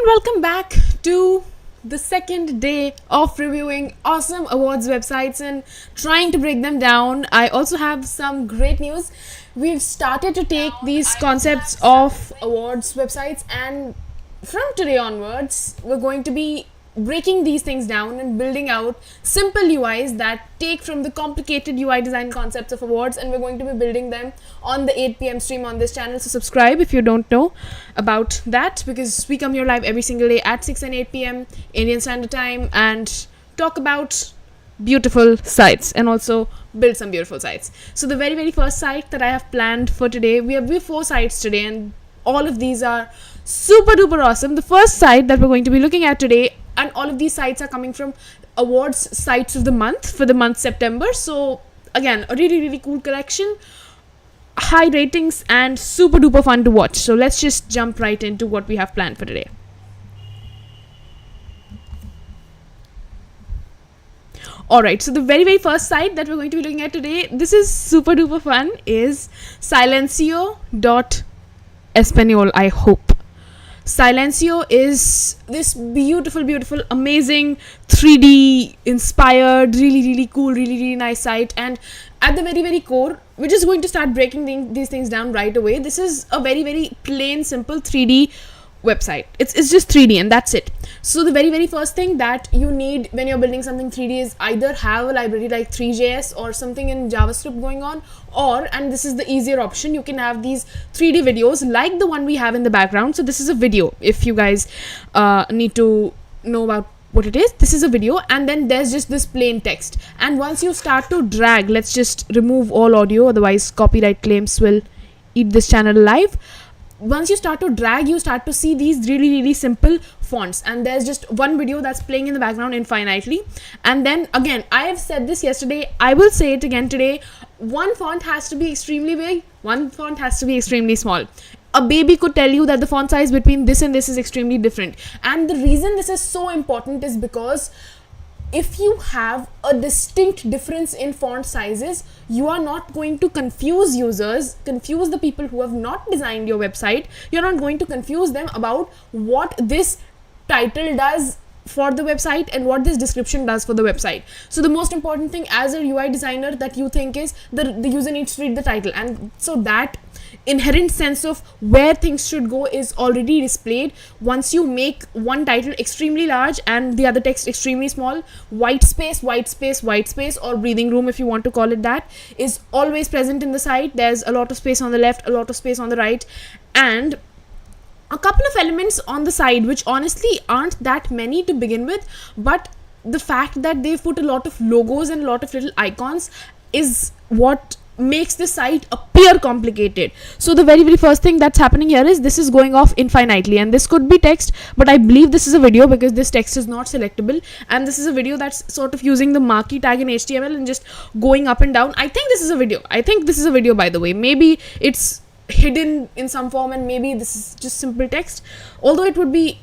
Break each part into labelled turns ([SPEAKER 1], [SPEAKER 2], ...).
[SPEAKER 1] and welcome back to the second day of reviewing awesome awards websites and trying to break them down. I also have some great news. We've started to take these concepts of awards websites, and from today onwards, we're going to be breaking these things down and building out simple UIs that take from the complicated UI design concepts of awards, and we're going to be building them on the 8 p.m. stream on this channel. So subscribe if you don't know about that, because we come here live every single day at 6 and 8 p.m. Indian Standard Time and talk about beautiful sites and also build some beautiful sites. So the very first site that I have planned for today, we have 4 sites today, and all of these are super duper awesome. The first site that we're going to be looking at today, and all of these sites are coming from awards sites of the month for the month September. So again, a really cool collection, high ratings and super duper fun to watch. So let's just jump right into what we have planned for today. Alright, so the very first site that we're going to be looking at today, this is super duper fun, is Silencio.Espanol, I hope. Silencio is this beautiful, amazing 3D inspired, really cool, really nice site. And at the very core, we're just going to start breaking these things down right away. This is a very plain, simple 3D website. It's just 3D and that's it. So the very first thing that you need when you're building something 3D is either have a library like 3JS or something in JavaScript going on, or, and this is the easier option, you can have these 3D videos like the one we have in the background. So this is a video. If you guys need to know about what it is, this is a video, and then there's just this plain text. And once you start to drag, let's just remove all audio, otherwise copyright claims will eat this channel alive. Once you start to drag, you start to see these really simple fonts, and there's just one video that's playing in the background infinitely. And then again, I have said this yesterday, I will say it again today, one font has to be extremely big, one font has to be extremely small. A baby could tell you that the font size between this and this is extremely different. And the reason this is so important is because if you have a distinct difference in font sizes, you are not going to confuse users, confuse the people who have not designed your website. You're not going to confuse them about what this title does for the website and what this description does for the website. So the most important thing as a UI designer that you think is the user needs to read the title, and so that inherent sense of where things should go is already displayed. Once you make one title extremely large and the other text extremely small, white space or breathing room, if you want to call it that, is always present in the site. There's a lot of space on the left, a lot of space on the right, and a couple of elements on the side which honestly aren't that many to begin with, but the fact that they've put a lot of logos and a lot of little icons is what makes the site appear complicated. So the very first thing that's happening here is this is going off infinitely, and this could be text, but I believe this is a video because this text is not selectable, and this is a video that's sort of using the marquee tag in HTML and just going up and down. I think this is a video, by the way. Maybe it's hidden in some form and maybe this is just simple text, although it would be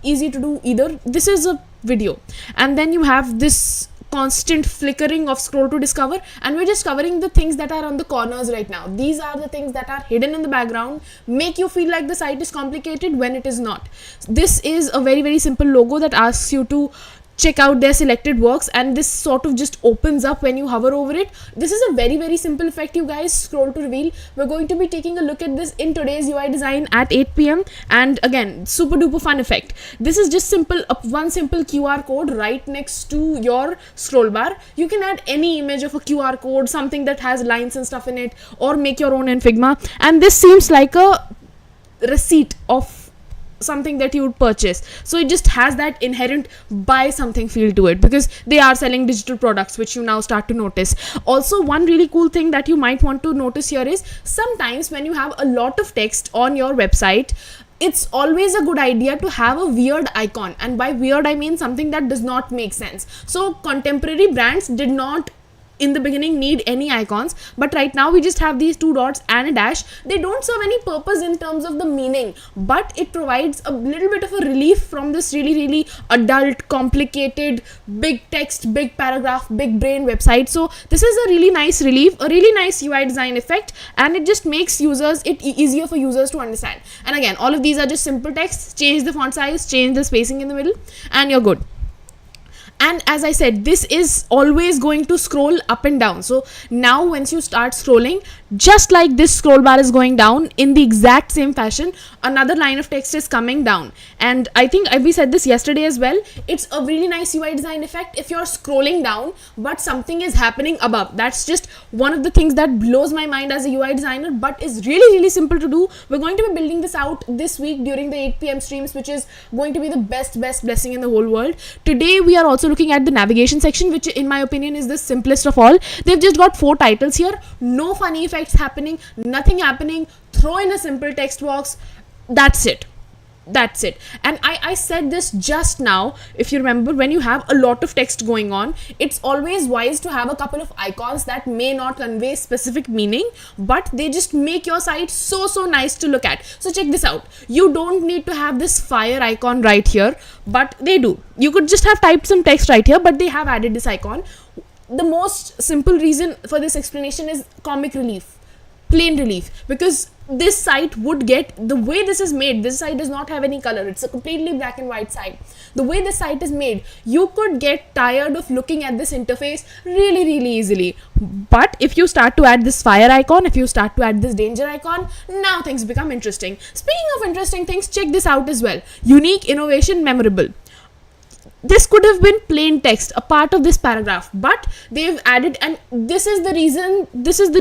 [SPEAKER 1] easy to do either. This is a video, and then you have this constant flickering of scroll to discover, and we're just covering the things that are on the corners right now. These are the things that are hidden in the background, make you feel like the site is complicated when it is not. This is a very simple logo that asks you to check out their selected works, and this sort of just opens up when you hover over it. This is a very simple effect, you guys. Scroll to reveal. We're going to be taking a look at this in today's UI design at 8 p.m. and again, super duper fun effect. This is just simple, one simple QR code right next to your scroll bar. You can add any image of a QR code, something that has lines and stuff in it, or make your own in Figma, and this seems like a receipt of something that you would purchase. So it just has that inherent buy something feel to it, because they are selling digital products, which you now start to notice. Also, one really cool thing that you might want to notice here is sometimes when you have a lot of text on your website, it's always a good idea to have a weird icon, and by weird I mean something that does not make sense. So contemporary brands did not in the beginning need any icons, but right now we just have these two dots and a dash. They don't serve any purpose in terms of the meaning, but it provides a little bit of a relief from this really adult, complicated, big text, big paragraph, big brain website. So this is a really nice relief, a really nice UI design effect, and it just makes it easier for users to understand. And again, all of these are just simple text. Change the font size, change the spacing in the middle, and you're good. And as I said, this is always going to scroll up and down. So now once you start scrolling, just like this scroll bar is going down, in the exact same fashion, another line of text is coming down. And I think we said this yesterday as well. It's a really nice UI design effect if you're scrolling down, but something is happening above. That's just one of the things that blows my mind as a UI designer, but is really simple to do. We're going to be building this out this week during the 8 p.m. streams, which is going to be the best blessing in the whole world. Today, we are also looking at the navigation section, which in my opinion is the simplest of all. They've just got 4 titles here, no funny effects happening, nothing happening. Throw in a simple text box. That's it. And I said this just now. If you remember, when you have a lot of text going on, it's always wise to have a couple of icons that may not convey specific meaning, but they just make your site so nice to look at. So check this out. You don't need to have this fire icon right here, but they do. You could just have typed some text right here, but they have added this icon. The most simple reason for this explanation is comic relief, plain relief, because this site would get, the way this is made, this site does not have any color. It's a completely black and white site. The way this site is made, you could get tired of looking at this interface really easily. But if you start to add this fire icon, if you start to add this danger icon, now things become interesting. Speaking of interesting things, check this out as well. Unique, innovation, memorable. This could have been plain text, a part of this paragraph, but they've added, and this is the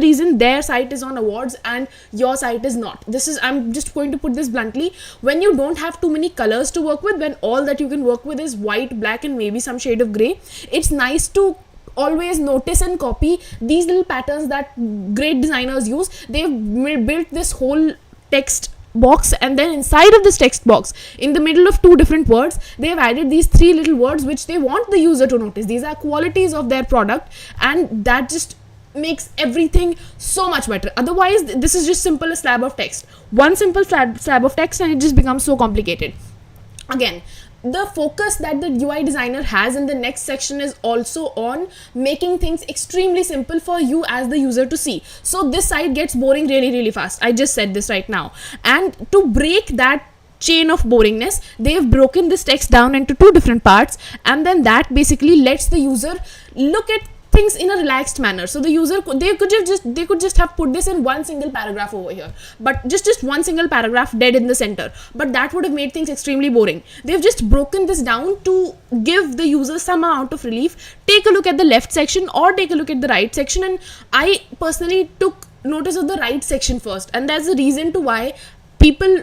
[SPEAKER 1] reason their site is on Awwwards and your site is not. I'm just going to put this bluntly. When you don't have too many colors to work with, when all that you can work with is white, black, and maybe some shade of gray, it's nice to always notice and copy these little patterns that great designers use. They've built this whole text box, and then inside of this text box, in the middle of 2 different words, they have added these 3 little words which they want the user to notice. These are qualities of their product, and that just makes everything so much better. Otherwise, this is just simple a slab of text. One simple slab of text, and it just becomes so complicated. Again, the focus that the UI designer has in the next section is also on making things extremely simple for you as the user to see. So this site gets boring really fast. I just said this right now. And to break that chain of boringness, they've broken this text down into 2 different parts, and then that basically lets the user look at things in a relaxed manner. So the user, they could just have put this in one single paragraph over here, but just one single paragraph dead in the center, but that would have made things extremely boring. They've just broken this down to give the user some amount of relief. Take a look at the left section or take a look at the right section, and I personally took notice of the right section first, and there's a reason to why people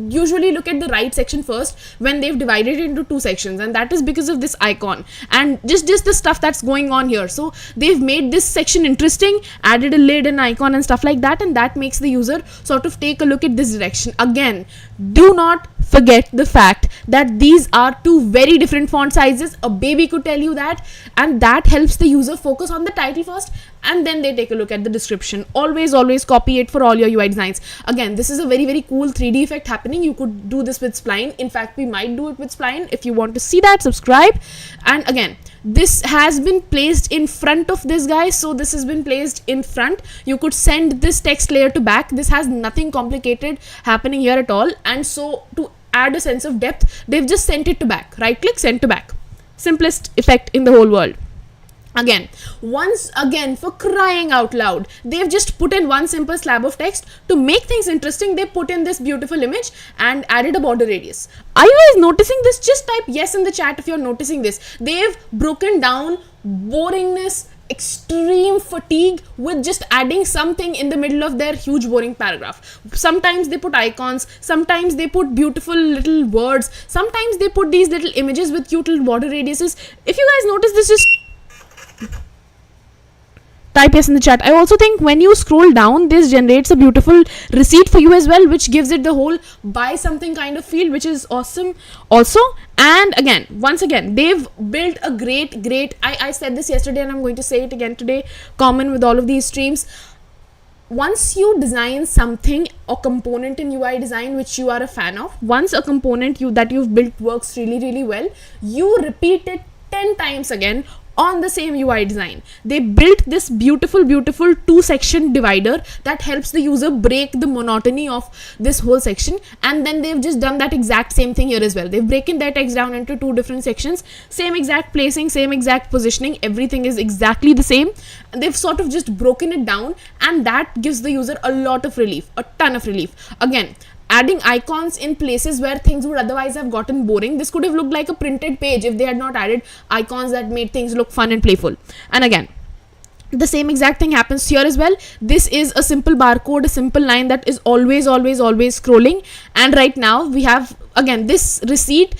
[SPEAKER 1] usually look at the right section first when they've divided it into 2 sections, and that is because of this icon and just the stuff that's going on here. So they've made this section interesting, added a lid and icon and stuff like that, and that makes the user sort of take a look at this direction. Again, do not forget the fact that these are 2 very different font sizes. A baby could tell you that, and that helps the user focus on the title first, and then they take a look at the description. Always copy it for all your UI designs. Again, this is a very cool 3D effect happening. You could do this with spline. In fact, we might do it with spline. If you want to see that, subscribe. And again, this has been placed in front of this guy, so this has been placed in front. You could send this text layer to back. This has nothing complicated happening here at all, and so to add a sense of depth, they've just sent it to back. Right click, send to back. Simplest effect in the whole world. Once again, for crying out loud, they've just put in one simple slab of text. To make things interesting, they put in this beautiful image and added a border radius. Are you guys noticing this? Just type yes in the chat if you're noticing this. They've broken down boringness, extreme fatigue with just adding something in the middle of their huge boring paragraph. Sometimes they put icons, sometimes they put beautiful little words, sometimes they put these little images with cute little border radiuses. If you guys notice this, just type yes in the chat. I also think when you scroll down, this generates a beautiful receipt for you as well, which gives it the whole buy something kind of feel, which is awesome also. And again, once again, they've built a great, I said this yesterday and I'm going to say it again today, common with all of these streams. Once you design something or component in UI design which you are a fan of, once a component that you've built works really well, you repeat it 10 times again on the same UI design. They built this beautiful 2-section divider that helps the user break the monotony of this whole section, and then they've just done that exact same thing here as well. They've broken their text down into 2 different sections, same exact placing, same exact positioning, everything is exactly the same. They've sort of just broken it down, and that gives the user a lot of relief, a ton of relief. Again, adding icons in places where things would otherwise have gotten boring. This could have looked like a printed page if they had not added icons that made things look fun and playful. And again, the same exact thing happens here as well. This is a simple barcode, a simple line that is always scrolling. And right now we have, again, this receipt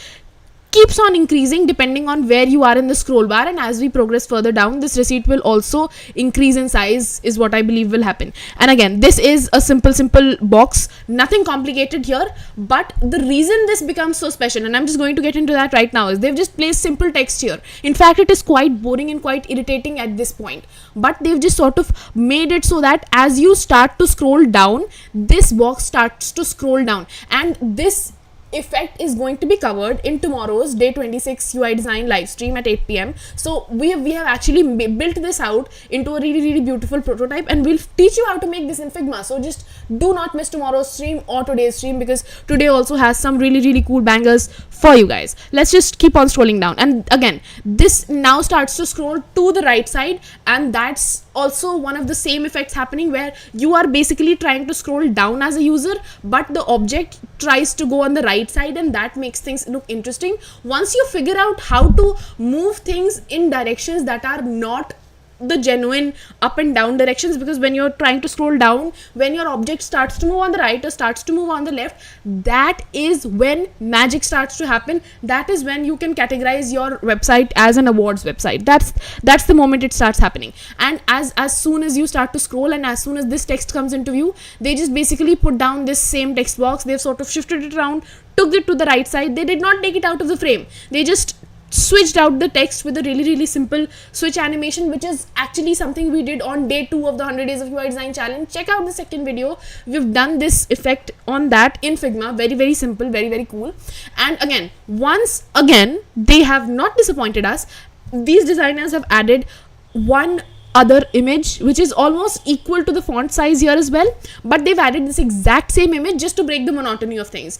[SPEAKER 1] keeps on increasing depending on where you are in the scroll bar, and as we progress further down, this receipt will also increase in size, is what I believe will happen. And again, this is a simple box, nothing complicated here. But the reason this becomes so special, and I'm just going to get into that right now, is they've just placed simple text here. In fact, it is quite boring and quite irritating at this point, but they've just sort of made it so that as you start to scroll down, this box starts to scroll down, and this effect is going to be covered in tomorrow's day 26 UI design live stream at 8 p.m. So we have actually built this out into a really beautiful prototype, and we'll teach you how to make this in Figma. So just do not miss tomorrow's stream or today's stream, because today also has some really cool bangers for you guys. Let's just keep on scrolling down, and again, this now starts to scroll to the right side, and that's also one of the same effects happening where you are basically trying to scroll down as a user, but the object tries to go on the right side, and that makes things look interesting. Once you figure out how to move things in directions that are not the genuine up and down directions, because when you're trying to scroll down, when your object starts to move on the right or starts to move on the left, that is when magic starts to happen. That is when you can categorize your website as an awards website. That's the moment it starts happening. And as soon as you start to scroll, and as soon as this text comes into view, they just basically put down this same text box. They've sort of shifted it around, took it to the right side. They did not take it out of the frame. They just switched out the text with a really simple switch animation, which is actually something we did on day 2 of the 100 days of UI design challenge. Check out the second video. We've done this effect on that in Figma. Very simple, very cool. And again, once again, they have not disappointed us. These designers have added one other image which is almost equal to the font size here as well, but they've added this exact same image just to break the monotony of things.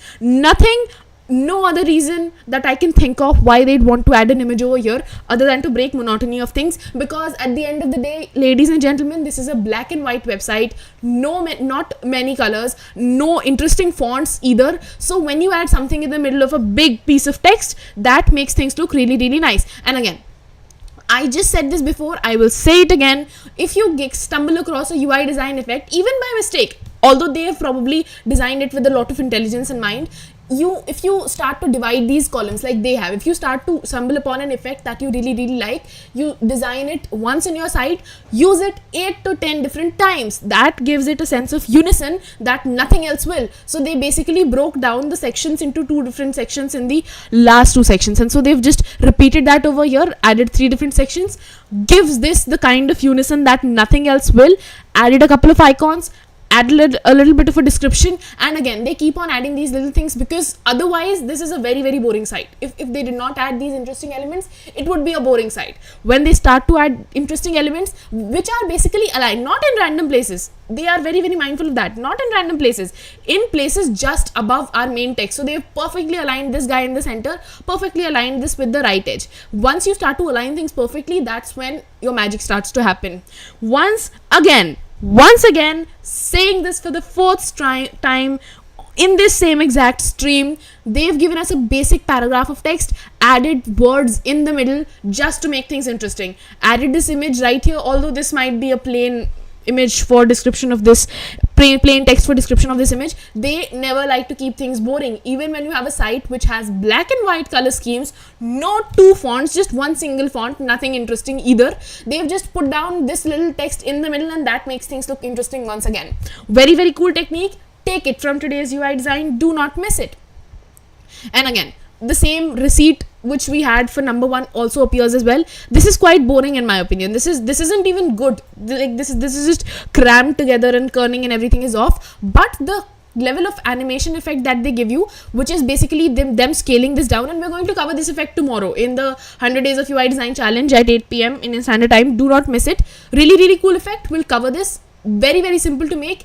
[SPEAKER 1] No other reason that I can think of why they'd want to add an image over here other than to break monotony of things, because at the end of the day, ladies and gentlemen, this is a black and white website. Not many colors, no interesting fonts either. So when you add something in the middle of a big piece of text, that makes things look really nice. And again, I just said this before, I will say it again. If you stumble across a UI design effect, even by mistake, although they have probably designed it with a lot of intelligence in mind, if you start to divide these columns like they have, if you start to stumble upon an effect that you really like, you design it once in your site, use it 8 to 10 different times. That gives it a sense of unison that nothing else will. So they basically broke down the sections into 2 different sections in the last 2 sections, and so they've just repeated that over here, added 3 different sections, gives this the kind of unison that nothing else will. Added a couple of icons, added a little bit of a description, and again, they keep on adding these little things, because otherwise this is a very boring site. If they did not add these interesting elements, it would be a boring site. When they start to add interesting elements which are basically aligned, not in random places, they are very mindful of that, not in random places, in places just above our main text. So they've perfectly aligned this guy in the center, perfectly aligned this with the right edge. Once you start to align things perfectly, that's when your magic starts to happen. Once again, saying this for the 4th time in this same exact stream, they've given us a basic paragraph of text, added words in the middle just to make things interesting, added this image right here, although this might be a plain image for description of this, plain text for description of this image. They never like to keep things boring. Even when you have a site which has black and white color schemes, no two fonts, just one single font, nothing interesting either, they've just put down this little text in the middle, and that makes things look interesting once again. Very cool technique. Take it from today's UI design. Do not miss it. And again, the same receipt which we had for number 1 also appears as well. This is quite boring in my opinion. This isn't even good. Like this is just crammed together, and kerning and everything is off. But the level of animation effect that they give you, which is basically them scaling this down, and we're going to cover this effect tomorrow in the 100 days of UI design challenge at 8 p.m. Indian Standard Time. Do not miss it. Really cool effect. We'll cover this. Very simple to make.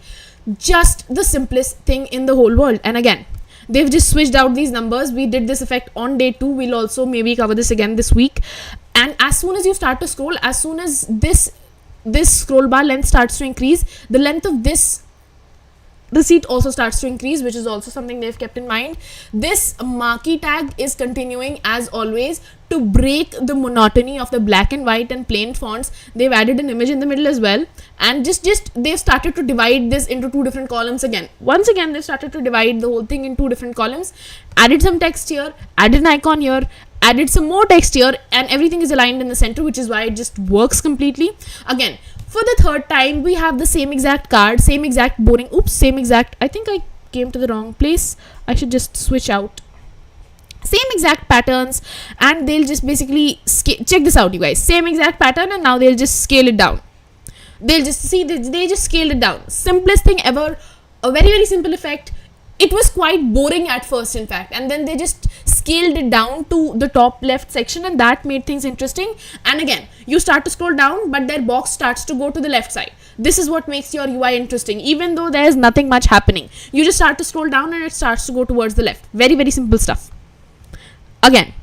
[SPEAKER 1] Just the simplest thing in the whole world. And again, they've just switched out these numbers. We did this effect on day 2. We'll also maybe cover this again this week. And as soon as you start to scroll, as soon as this scroll bar length starts to increase, the length of this receipt also starts to increase, which is also something they've kept in mind. This marquee tag is continuing as always to break the monotony of the black and white and plain fonts. They've added an image in the middle as well, and just they've started to divide this into 2 different columns again. Once again, they've started to divide the whole thing in 2 different columns, added some text here, added an icon here, added some more text here, and everything is aligned in the center, which is why it just works completely. Again, for the 3rd time, we have the same exact card, same exact boring, I think I came to the wrong place. I should just switch out. Same exact patterns, and they'll just basically check this out, you guys. Same exact pattern, and now they'll just scale it down. They'll just see, they just scaled it down. Simplest thing ever, a very simple effect. It was quite boring at first, in fact, and then they just scaled it down to the top left section, and that made things interesting. And again, you start to scroll down, but their box starts to go to the left side. This is what makes your UI interesting, even though there's nothing much happening. You just start to scroll down, and it starts to go towards the left. Very simple stuff. Again,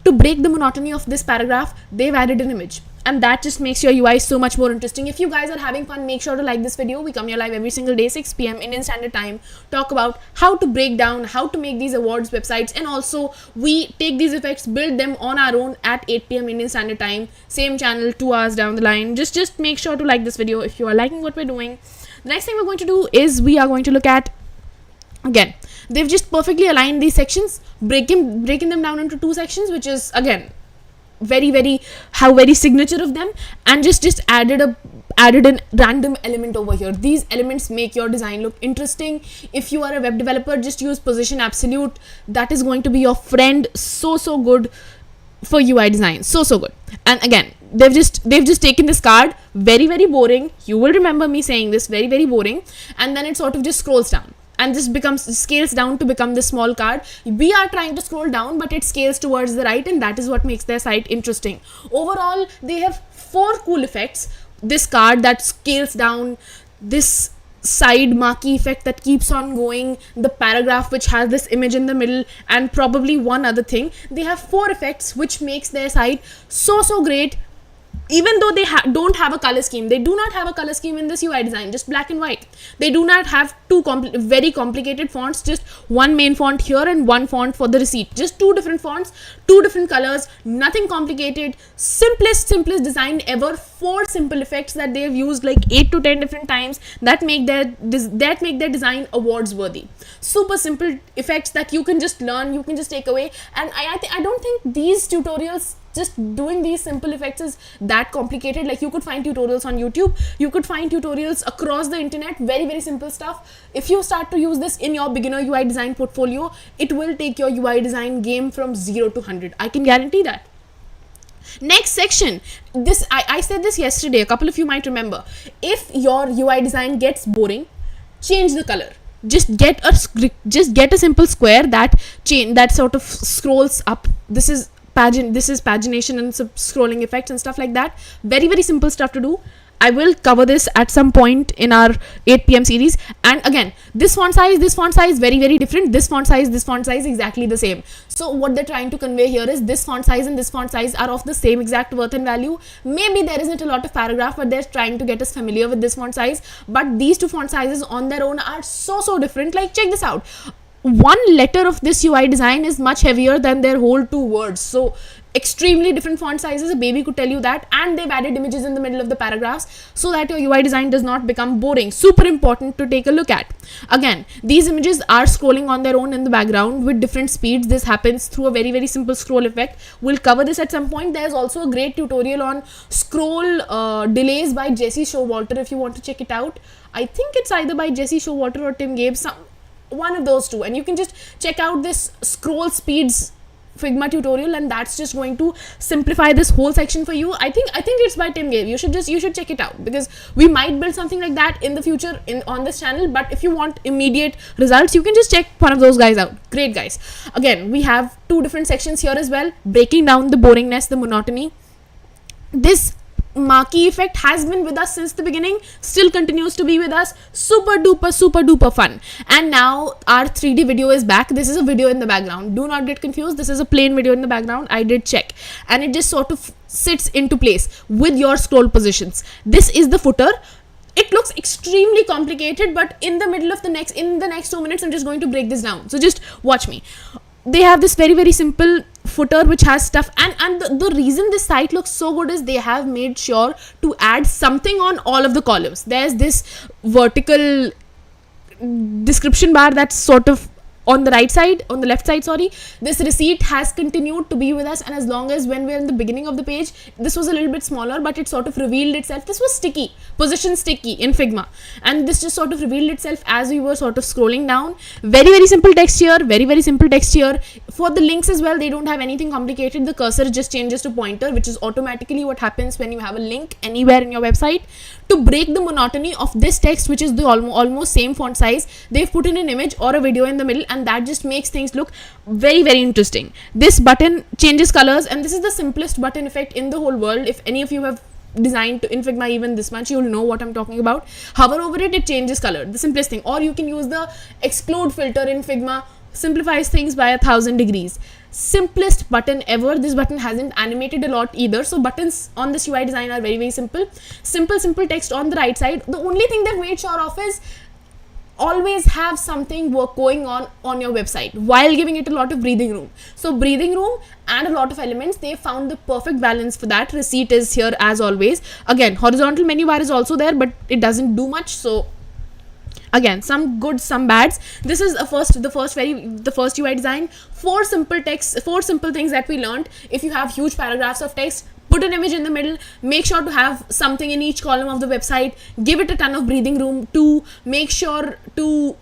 [SPEAKER 1] to break the monotony of this paragraph, they've added an image, and that just makes your UI so much more interesting. If you guys are having fun, make sure to like this video. We come here live every single day, 6 p.m. Indian Standard Time, talk about how to break down, how to make these awards websites, and also we take these effects, build them on our own at 8 p.m. Indian Standard Time, same channel, 2 hours down the line. Just make sure to like this video if you are liking what we're doing. The next thing we're going to do is we are going to look at, again, they've just perfectly aligned these sections, breaking them down into 2 sections, which is again very signature of them, and just added a random element over here. These elements make your design look interesting. If you are a web developer, just use position absolute. That is going to be your friend. So good for UI design. So good. And again, they've just taken this card, very boring. You will remember me saying this, very boring, and then it sort of just scrolls down and just scales down to become this small card. We are trying to scroll down, but it scales towards the right, and that is what makes their site interesting. Overall, they have 4 cool effects. This card that scales down, this side marquee effect that keeps on going, the paragraph which has this image in the middle, and probably one other thing. They have 4 effects which makes their site so great. Even though they don't have a color scheme, they do not have a color scheme in this UI design, just black and white. They do not have 2 very complicated fonts, just one main font here and one font for the receipt. Just 2 different fonts, 2 different colors, nothing complicated. Simplest design ever. 4 simple effects that they have used like 8 to 10 different times that make their design awards worthy. Super simple effects that you can just learn, you can just take away. And I don't think these tutorials, just doing these simple effects, is that complicated. Like, you could find tutorials on YouTube, you could find tutorials across the internet, very simple stuff. If you start to use this in your beginner UI design portfolio, it will take your UI design game from 0 to 100. I can guarantee that. Next section, this I said this yesterday, a couple of you might remember. If your UI design gets boring, change the color. Just get a simple square that sort of scrolls up. This is pagination and some scrolling effects and stuff like that. Very simple stuff to do. I will cover this at some point in our 8 p.m. series. And again, this font size, very different. This font size, exactly the same. So what they're trying to convey here is this font size and this font size are of the same exact worth and value. Maybe there isn't a lot of paragraph, but they're trying to get us familiar with this font size. But these 2 font sizes on their own are so different. Like, check this out. one letter of this UI design is much heavier than their whole 2 words. So extremely different font sizes, a baby could tell you that. And they've added images in the middle of the paragraphs so that your UI design does not become boring. Super important to take a look at. Again, these images are scrolling on their own in the background with different speeds. This happens through a very, very simple scroll effect. We'll cover this at some point. There's also a great tutorial on scroll delays by Jesse Showalter if you want to check it out. I think it's either by Jesse Showalter or Tim Gabe, one of those two, and you can just check out this scroll speeds Figma tutorial, and that's just going to simplify this whole section for you. I think it's by Tim Gabe. You should check it out, because we might build something like that in the future on this channel. But if you want immediate results, you can just check one of those guys out. Great guys. Again, we have 2 different sections here as well, breaking down the boringness, the monotony. This marquee effect has been with us since the beginning, still continues to be with us. Super duper fun. And now our 3D video is back. This is a video in the background, do not get confused. This is a plain video in the background. I did check, and it just sort of sits into place with your scroll positions. This is the footer. It looks extremely complicated, but in the next 2 minutes I'm just going to break this down, so just watch me. They have this very, very simple footer which has stuff, and the reason this site looks so good is they have made sure to add something on all of the columns. There's this vertical description bar that's sort of on the left side, sorry. This receipt has continued to be with us, and as long as when we're in the beginning of the page, this was a little bit smaller, but it sort of revealed itself. This was sticky, position sticky in Figma, and this just sort of revealed itself as we were sort of scrolling down. Very, very simple text here, very, very simple text here. For the links as well, they don't have anything complicated. The cursor just changes to pointer, which is automatically what happens when you have a link anywhere in your website. To break the monotony of this text, which is the almost same font size, they've put in an image or a video in the middle, and that just makes things look very, very interesting. This button changes colors, and this is the simplest button effect in the whole world. If any of you have designed in Figma even this much, you'll know what I'm talking about. Hover over it, it changes color, the simplest thing. Or you can use the exclude filter in Figma, simplifies things by 1000 degrees. Simplest button ever. This button hasn't animated a lot either, so buttons on this UI design are very, very simple text on the right side. The only thing they've made sure of is always have something work going on your website while giving it a lot of breathing room. So breathing room and a lot of elements, they found the perfect balance for that. Receipt is here as always. Again, horizontal menu bar is also there, but it doesn't do much. So again, some goods, some bads. This is the first UI design. 4 simple things that we learned. If you have huge paragraphs of text, put an image in the middle. Make sure to have something in each column of the website. Give it a ton of breathing room. To make sure to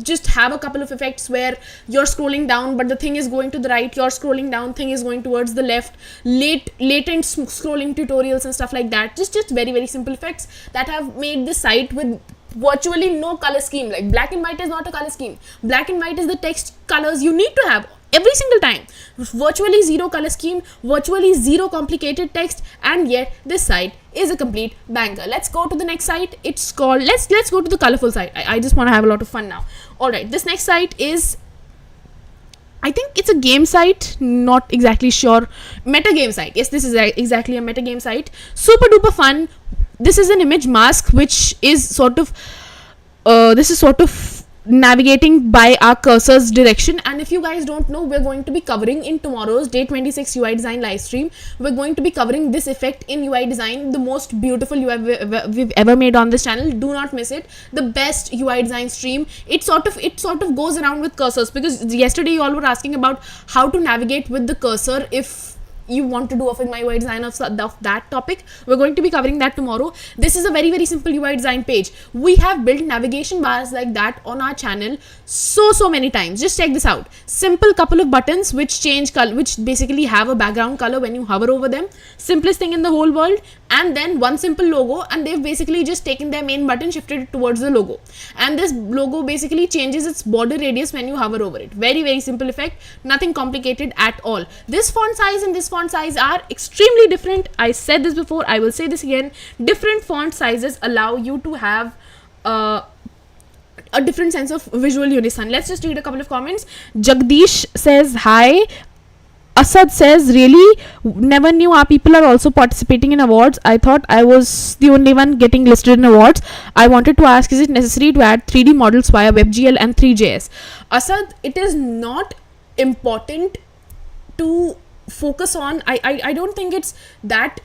[SPEAKER 1] just have a couple of effects where you're scrolling down, but the thing is going to the right. You're scrolling down, thing is going towards the left. Latent scrolling tutorials and stuff like that. Just very, very simple effects that have made this site with virtually no color scheme. Like black and white is not a color scheme. Black and white is the text colors you need to have every single time. Virtually zero color scheme, virtually zero complicated text, and yet this site is a complete banger. Let's go to the next site. It's called, let's go to the colorful site. I just want to have a lot of fun now. Alright, this next site is, I think it's a game site, not exactly sure. Meta game site. Yes, this is exactly a meta game site. Super duper fun. This is an image mask, which is sort of navigating by our cursor's direction. And if you guys don't know, we're going to be covering in tomorrow's day 26 UI design live stream, we're going to be covering this effect in UI design, the most beautiful UI we've ever made on this channel. Do not miss it. The best UI design stream. It sort of goes around with cursors, because yesterday you all were asking about how to navigate with the cursor if you want to do a Figma UI design of that topic. We're going to be covering that tomorrow. This is a very, very simple UI design page. We have built navigation bars like that on our channel so many times. Just check this out. Simple couple of buttons which change color, which basically have a background color when you hover over them. Simplest thing in the whole world. And then one simple logo, and they've basically just taken their main button, shifted it towards the logo, and this logo basically changes its border radius when you hover over it. Very, very simple effect, nothing complicated at all. This font size and this font size are extremely different. I said this before, I will say this again. Different font sizes allow you to have a different sense of visual unison. Let's just read a couple of comments. Jagdish says hi. Asad says, really, never knew our people are also participating in awards. I thought I was the only one getting listed in awards. I wanted to ask, is it necessary to add 3D models via WebGL and 3JS? Asad, it is not important to focus on. I don't think it's that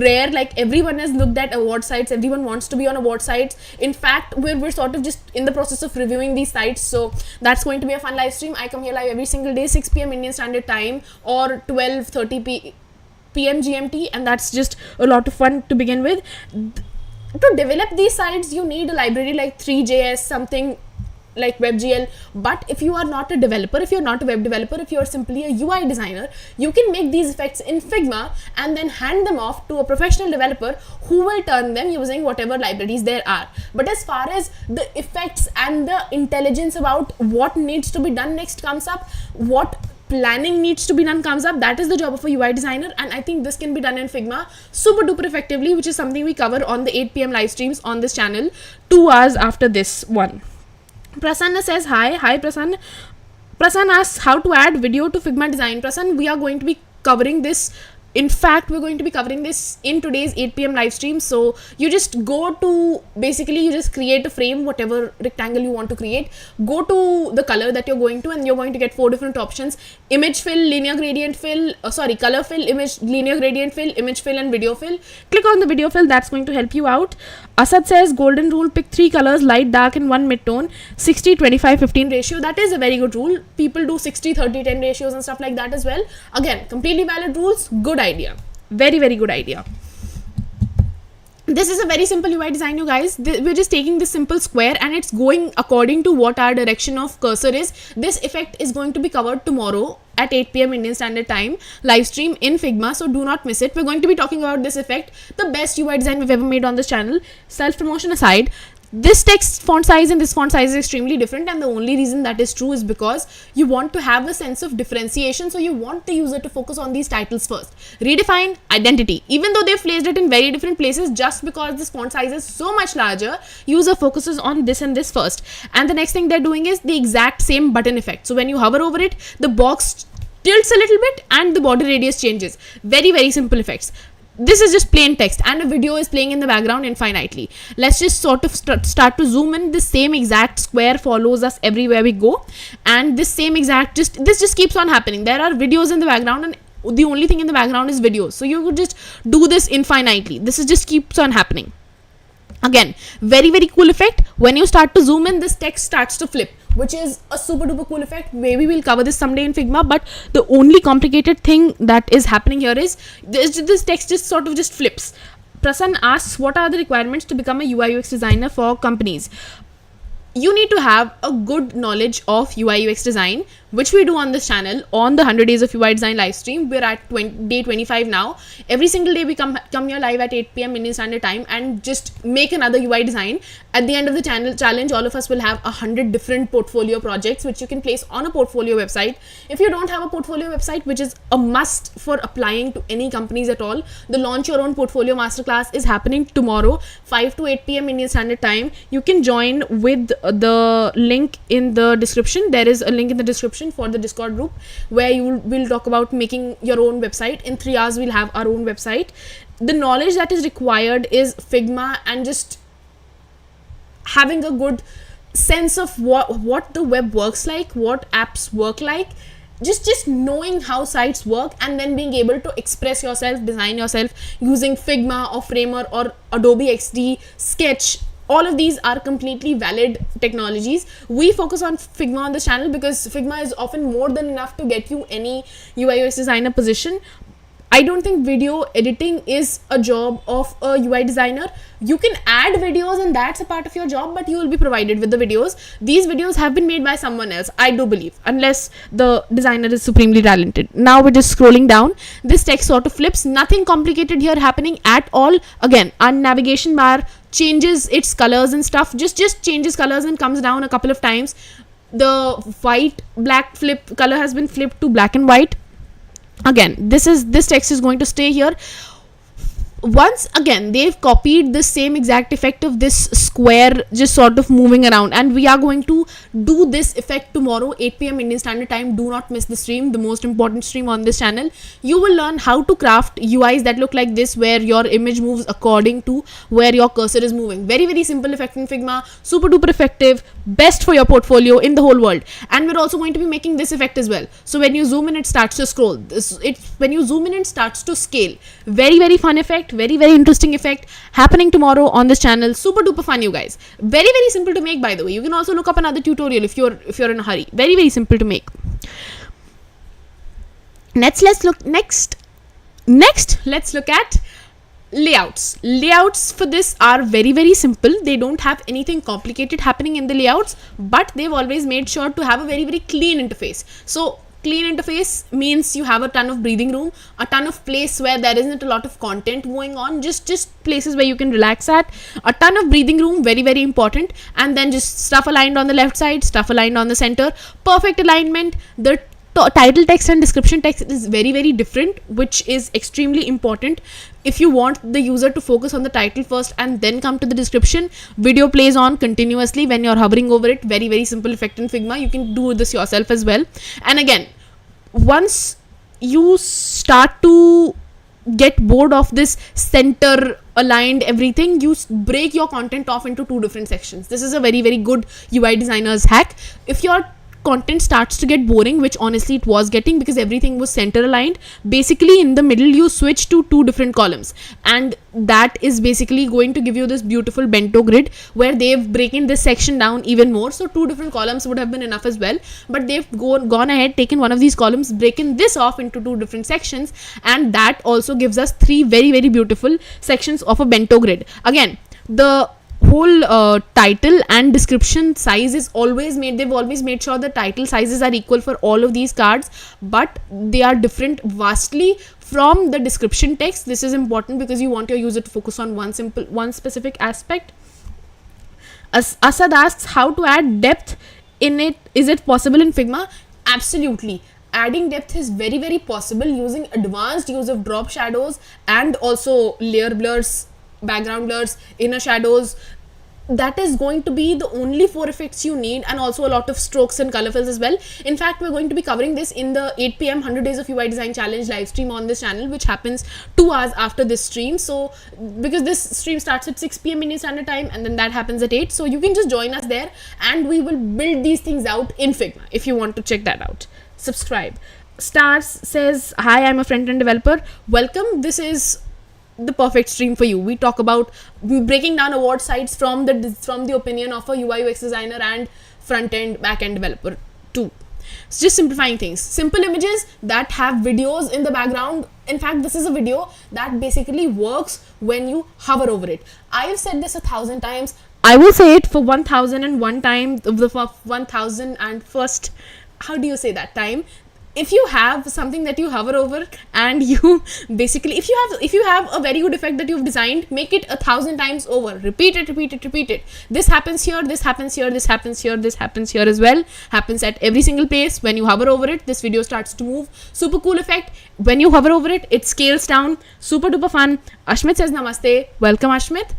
[SPEAKER 1] rare. Like, everyone has looked at award sites, everyone wants to be on award sites. In fact, we're sort of just in the process of reviewing these sites, so that's going to be a fun live stream. I come here live every single day, 6 p.m. Indian Standard Time or 12:30 p.m. GMT, and that's just a lot of fun to begin with. To develop these sites, you need a library like 3JS, something like WebGL. But if you are not a developer, if you're not a web developer, if you're simply a UI designer, you can make these effects in Figma and then hand them off to a professional developer who will turn them using whatever libraries there are. But as far as the effects and the intelligence about what needs to be done next comes up, what planning needs to be done comes up, that is the job of a UI designer, and I think this can be done in Figma super duper effectively, which is something we cover on the 8 p.m. live streams on this channel 2 hours after this one. Prasanna says, hi Prasanna. Prasanna asks how to add video to Figma design. Prasanna, we are going to be covering this. In fact, we're going to be covering this in today's 8 p.m. live stream. So you just go to, basically you just create a frame, whatever rectangle you want to create, go to the color that you're going to, and you're going to get 4 different options: image fill, linear gradient fill, color fill, image, linear gradient fill, image fill, and video fill. Click on the video fill, that's going to help you out. Asad says, golden rule, pick 3 colors, light, dark, and 1 mid-tone, 60, 25, 15 ratio. That is a very good rule. People do 60, 30, 10 ratios and stuff like that as well. Again, completely valid rules, good idea. Very, very good idea. This is a very simple UI design, you guys. We're just taking this simple square and it's going according to what our direction of cursor is. This effect is going to be covered tomorrow at 8 p.m. Indian Standard Time live stream in Figma, so do not miss it. We're going to be talking about this effect, the best UI design we've ever made on this channel. Self promotion aside, this text font size and this font size is extremely different, and the only reason that is true is because you want to have a sense of differentiation, so you want the user to focus on these titles first. Redefine identity. Even though they've placed it in very different places, just because this font size is so much larger, user focuses on this and this first. And the next thing they're doing is the exact same button effect. So when you hover over it, the box tilts a little bit and the border radius changes. Very, very simple effects. This is just plain text and a video is playing in the background infinitely. Let's just sort of start to zoom in. The same exact square follows us everywhere we go, and this same exact this just keeps on happening. There are videos in the background and the only thing in the background is videos, so you could just do this infinitely. This is just keeps on happening. Again, very, very cool effect. When you start to zoom in, this text starts to flip, which is a super duper cool effect. Maybe we'll cover this someday in Figma, but the only complicated thing that is happening here is this text just sort of just flips. Prasan asks, what are the requirements to become a UI UX designer for companies? You need to have a good knowledge of UI UX design, which we do on this channel on the 100 days of UI design live stream. We're at day 25 now. Every single day we come here live at 8 p.m. Indian Standard Time and just make another UI design. At the end of the challenge, all of us will have 100 different portfolio projects which you can place on a portfolio website. If you don't have a portfolio website, which is a must for applying to any companies at all, the Launch Your Own Portfolio Masterclass is happening tomorrow, 5 to 8 p.m. Indian Standard Time. You can join with the link in the description. There is a link in the description for the Discord group where we'll talk about making your own website. In 3 hours we'll have our own website. The knowledge that is required is Figma and just having a good sense of what the web works like, what apps work like, just knowing how sites work, and then being able to express yourself, design yourself using Figma or Framer or Adobe XD, Sketch. All of these are completely valid technologies. We focus on Figma on this channel because Figma is often more than enough to get you any UI UX designer position. I don't think video editing is a job of a UI designer. You can add videos and that's a part of your job, but you will be provided with the videos. These videos have been made by someone else, I do believe, unless the designer is supremely talented. Now we're just scrolling down. This text sort of flips. Nothing complicated here happening at all. Again, our navigation bar changes its colors and stuff. Just changes colors and comes down a couple of times. The white black flip color has been flipped to black and white. Again, this text is going to stay here. once again they've copied the same exact effect of this square just sort of moving around, and we are going to do this effect tomorrow 8 p.m. Indian Standard Time. Do not miss the stream, the most important stream on this channel. You will learn how to craft UIs that look like this, where your image moves according to where your cursor is moving. Very, very simple effect in Figma, super duper effective, best for your portfolio in the whole world. And we're also going to be making this effect as well. So when you zoom in, it starts to scroll. When you zoom in, it starts to scale. Very, very fun effect, very, very interesting effect happening tomorrow on this channel. Super duper fun, you guys. Very, very simple to make, by the way. You can also look up another tutorial if you're in a hurry. Very, very simple to make. Let's look at layouts for this are very, very simple. They don't have anything complicated happening in the layouts, but they've always made sure to have a very, very clean interface. So clean interface means you have a ton of breathing room, a ton of place where there isn't a lot of content going on, just places where you can relax at, a ton of breathing room, very, very important. And then just stuff aligned on the left side, stuff aligned on the center, perfect alignment. The title text and description text is very, very different, which is extremely important. If you want the user to focus on the title first and then come to the description, video plays on continuously when you're hovering over it. Very, very simple effect in Figma. You can do this yourself as well. And again, once you start to get bored of this center aligned everything, you break your content off into two different sections. This is a very, very good UI designer's hack. If your content starts to get boring, which honestly it was getting because everything was center aligned, basically in the middle you switch to two different columns, and that is basically going to give you this beautiful bento grid where they've broken this section down even more. So two different columns would have been enough as well, but they've gone ahead, taken one of these columns, broken this off into two different sections, and that also gives us three very, very beautiful sections of a bento grid. Again, the whole title and description size is always made, they've always made sure the title sizes are equal for all of these cards, but they are different vastly from the description text. This is important because you want your user to focus on one specific aspect. Asad asks how to add depth in it. Is it possible in Figma? Absolutely. Adding depth is very, very possible using advanced use of drop shadows and also layer blurs, background blurs, inner shadows. That is going to be the only four effects you need, and also a lot of strokes and color fills as well. In fact, we're going to be covering this in the 8 p.m. 100 Days of UI Design Challenge live stream on this channel, which happens 2 hours after this stream. So because this stream starts at 6 p.m. Indian Standard Time and then that happens at 8, so you can just join us there and we will build these things out in Figma if you want to check that out. Subscribe. Stars says, hi, I'm a front-end developer. Welcome. This is the perfect stream for you. We talk about breaking down award sites from the opinion of a UI UX designer and front-end, back-end developer too. It's just simplifying things. Simple images that have videos in the background. In fact, this is a video that basically works when you hover over it. I've said this 1,000 times. I will say it for 1,001 time, the 1,001st, how do you say that time? If you have something that you hover over and you basically, if you have a very good effect that you've designed, make it 1,000 times over. Repeat it. This happens here, this happens here, this happens here, this happens here as well. Happens at every single place. When you hover over it, this video starts to move. Super cool effect. When you hover over it, it scales down. Super duper fun. Ashmit says namaste. Welcome, Ashmit.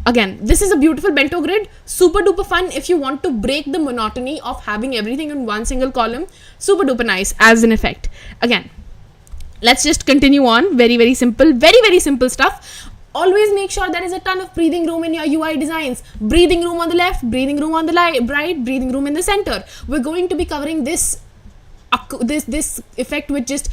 [SPEAKER 1] Again, this is a beautiful bento grid, super duper fun if you want to break the monotony of having everything in one single column. Super duper nice as an effect. Again, let's just continue on. Very, very simple, very, very simple stuff. Always make sure there is a ton of breathing room in your UI designs. Breathing room on the left, breathing room on the right, breathing room in the center. We're going to be covering this effect which just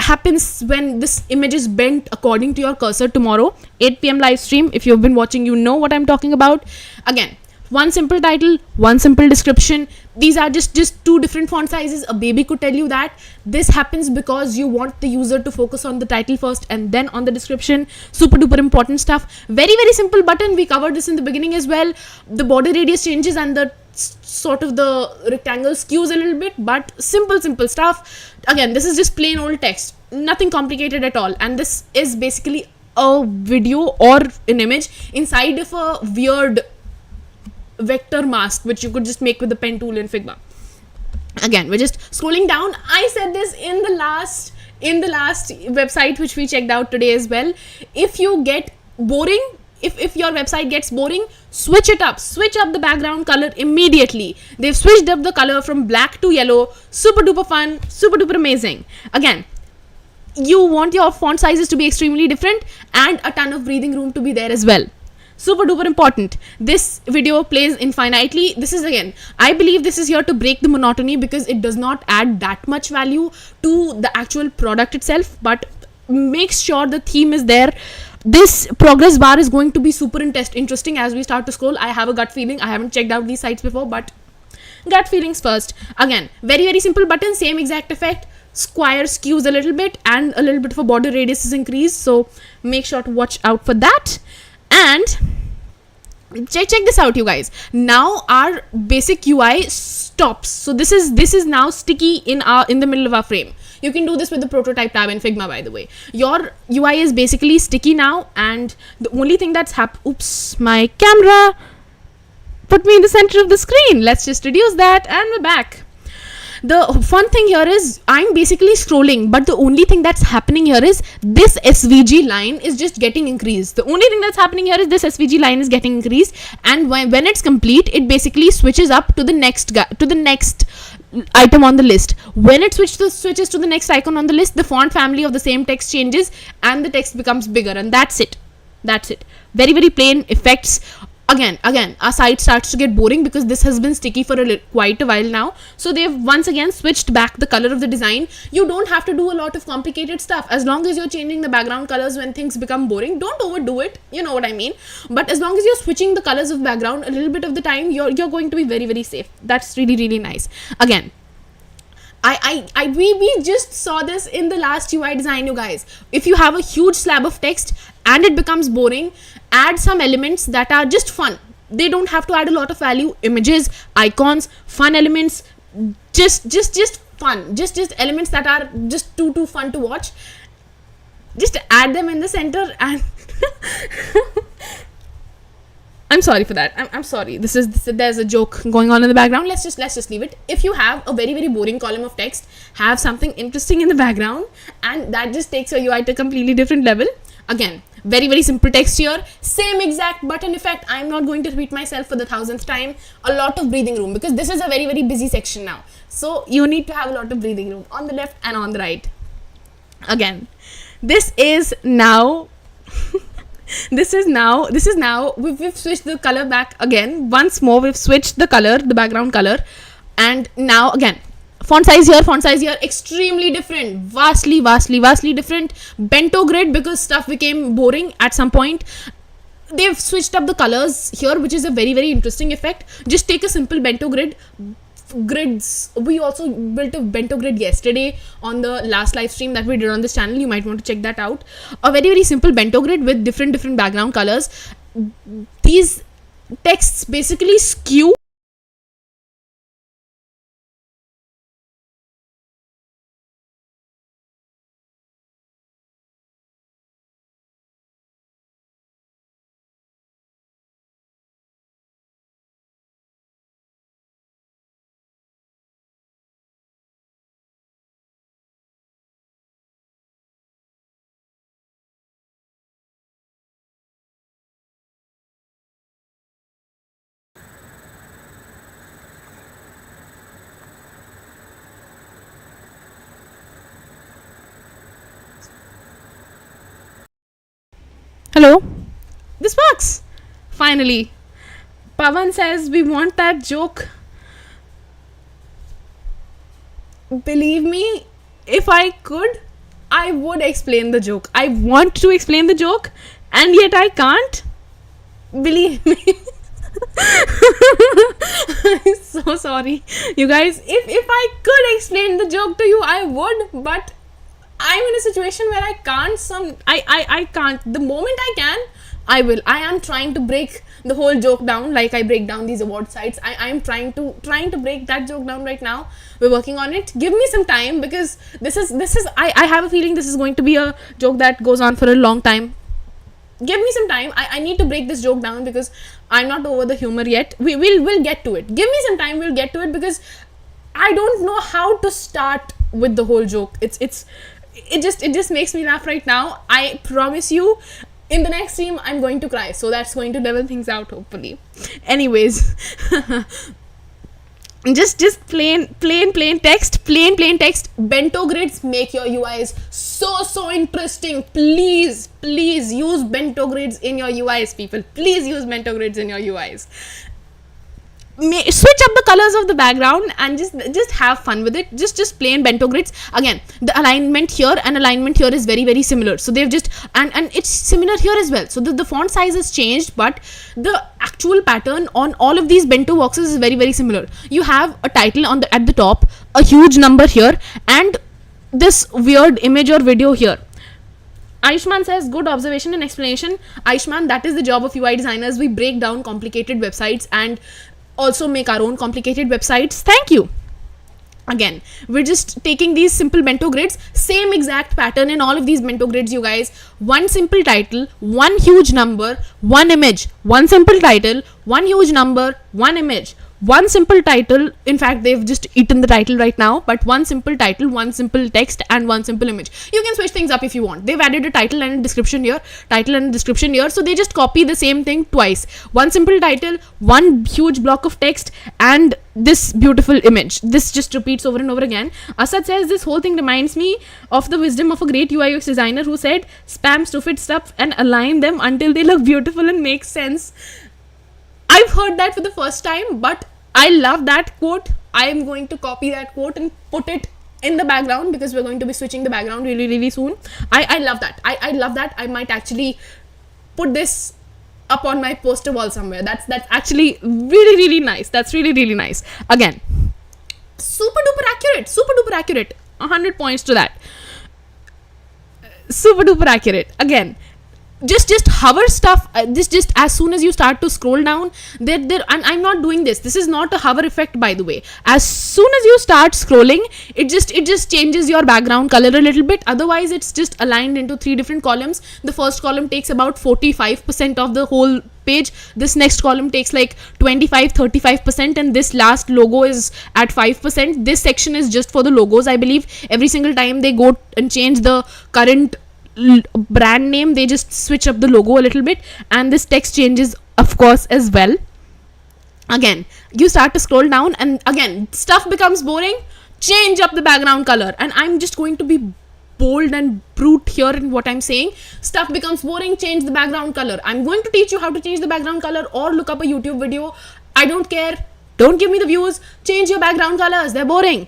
[SPEAKER 1] happens when this image is bent according to your cursor tomorrow 8 p.m. live stream. If you've been watching, you know what I'm talking about. Again, one simple title, one simple description. These are just two different font sizes. A baby could tell you that. This happens because you want the user to focus on the title first and then on the description. Super duper important stuff. Very, very simple button. We covered this in the beginning as well. The border radius changes and the sort of the rectangle skews a little bit, but simple stuff. Again, this is just plain old text, nothing complicated at all, and this is basically a video or an image inside of a weird vector mask which you could just make with the pen tool in Figma. Again, we're just scrolling down. I said this in the last in the last website which we checked out today as well. If you get boring, if your website gets boring, switch it up, switch up the background color immediately. They've switched up the color from black to yellow. Super duper fun, super duper amazing. Again, you want your font sizes to be extremely different and a ton of breathing room to be there as well. Super duper important. This video plays infinitely. This is, again, I believe this is here to break the monotony because it does not add that much value to the actual product itself, but makes sure the theme is there. This progress bar is going to be super interesting as we start to scroll. I have a gut feeling. I haven't checked out these sites before, but gut feelings first. Again, very simple button, same exact effect. Square skews a little bit and a little bit of a border radius is increased, so make sure to watch out for that. And check this out, you guys. Now our basic UI stops. So this is now sticky in the middle of our frame. You can do this with the prototype tab in Figma, by the way. Your UI is basically sticky now, and the only thing that's oops, my camera put me in the center of the screen. Let's just reduce that, and we're back. The fun thing here is I'm basically scrolling, but the only thing that's happening here is this SVG line is just getting increased. The only thing that's happening here is this SVG line is getting increased, and when it's complete, it basically switches up to the next item on the list. When it switches to the next icon on the list, the font family of the same text changes and the text becomes bigger, and that's it. Very plain effects. Again, our site starts to get boring because this has been sticky for quite a while now. So they've once again switched back the color of the design. You don't have to do a lot of complicated stuff. As long as you're changing the background colors when things become boring, don't overdo it. You know what I mean. But as long as you're switching the colors of background a little bit of the time, you're going to be very safe. That's really nice. Again, we just saw this in the last UI design, you guys. If you have a huge slab of text and it becomes boring, add some elements that are just fun. They don't have to add a lot of value. Images, icons, fun elements, just fun. Just elements that are just too fun to watch. Just add them in the center and I'm sorry for that. I'm sorry. There's a joke going on in the background. Let's just leave it. If you have a very boring column of text, have something interesting in the background, and that just takes your UI to a completely different level. Again, very simple text here. Same exact button effect. I'm not going to repeat myself for the 1000th time. A lot of breathing room because this is a very busy section now. So you need to have a lot of breathing room on the left and on the right. Again, this is now we've switched the color back again. Once more, we've switched the color, the background color, and now again, font size here, extremely different, vastly different. Bento grid because stuff became boring at some point. They've switched up the colors here, which is a very interesting effect. Just take a simple bento grids. We also built a bento grid yesterday on the last live stream that we did on this channel. You might want to check that out. A very simple bento grid with different background colors. These texts basically skew Hello? This works! Finally. Pavan says we want that joke. Believe me, if I could, I would explain the joke. I want to explain the joke, and yet I can't. Believe me. I'm so sorry. You guys, if I could explain the joke to you, I would, but I'm in a situation where I can't. I can't. The moment I can, I will. I am trying to break the whole joke down, like I break down these award sites. I am trying to break that joke down right now. We're working on it. Give me some time because this is. I have a feeling this is going to be a joke that goes on for a long time. Give me some time. I need to break this joke down because I'm not over the humor yet. We'll get to it. Give me some time. We'll get to it because I don't know how to start with the whole joke. It's it just makes me laugh right now. I promise you, in the next stream I'm going to cry, so that's going to level things out hopefully. Anyways, just plain text. Bento grids make your UIs so interesting. Please use bento grids in your UIs, people. Please use bento grids in your UIs. Switch up the colors of the background and just have fun with it. Just plain bento grids. Again, the alignment here and alignment here is very similar, so they've just and it's similar here as well. So the font size has changed, but the actual pattern on all of these bento boxes is very similar. You have a title at the top, a huge number here, and this weird image or video here. Ayushman says, good observation and explanation. Ayushman, that is the job of UI designers. We break down complicated websites and also make our own complicated websites. Thank you. Again, we're just taking these simple bento grids, same exact pattern in all of these bento grids, you guys. One simple title, one huge number, one image. One simple title, one huge number, one image. One simple title, in fact they've just eaten the title right now, but one simple title, one simple text, and one simple image. You can switch things up if you want. They've added a title and a description here, so they just copy the same thing twice. One simple title, one huge block of text, and this beautiful image. This just repeats over and over again. Asad says, this whole thing reminds me of the wisdom of a great UI/UX designer who said, spam stupid stuff and align them until they look beautiful and make sense. I've heard that for the first time, but I love that quote. I am going to copy that quote and put it in the background, because we're going to be switching the background really soon. I love that. I love that. I might actually put this up on my poster wall somewhere. That's actually really nice. That's really nice. Again, super duper accurate. 100 points to that. Super duper accurate. Again, just hover stuff. Just as soon as you start to scroll down, I'm not doing this. This is not a hover effect, by the way. As soon as you start scrolling, it just changes your background color a little bit. Otherwise, it's just aligned into 3 different columns. The first column takes about 45% of the whole page. This next column takes like 25-35%, and this last logo is at 5%. This section is just for the logos, I believe. Every single time they go and change the current brand name, they just switch up the logo a little bit, and this text changes of course as well. Again, you start to scroll down, and again stuff becomes boring. Change up the background color, and I'm just going to be bold and brute here in what I'm saying. Stuff becomes boring, change the background color. I'm going to teach you how to change the background color, or look up a YouTube video. I don't care. Don't give me the views. Change your background colors. They're boring.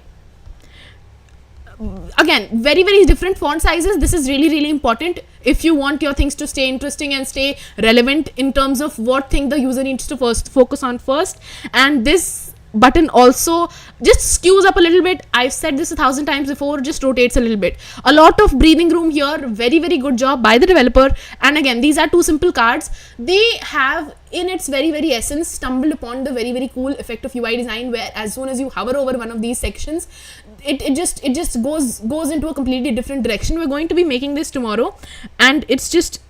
[SPEAKER 1] Again, very different font sizes. This is really important if you want your things to stay interesting and stay relevant in terms of what thing the user needs to first focus on first. And this button also just skews up a little bit. I've said this 1,000 times before, just rotates a little bit. A lot of breathing room here. Very good job by the developer. And again, these are 2 simple cards. They have, in its very essence, stumbled upon the very cool effect of UI design, where as soon as you hover over one of these sections, it just goes into a completely different direction. We're going to be making this tomorrow, and it's just,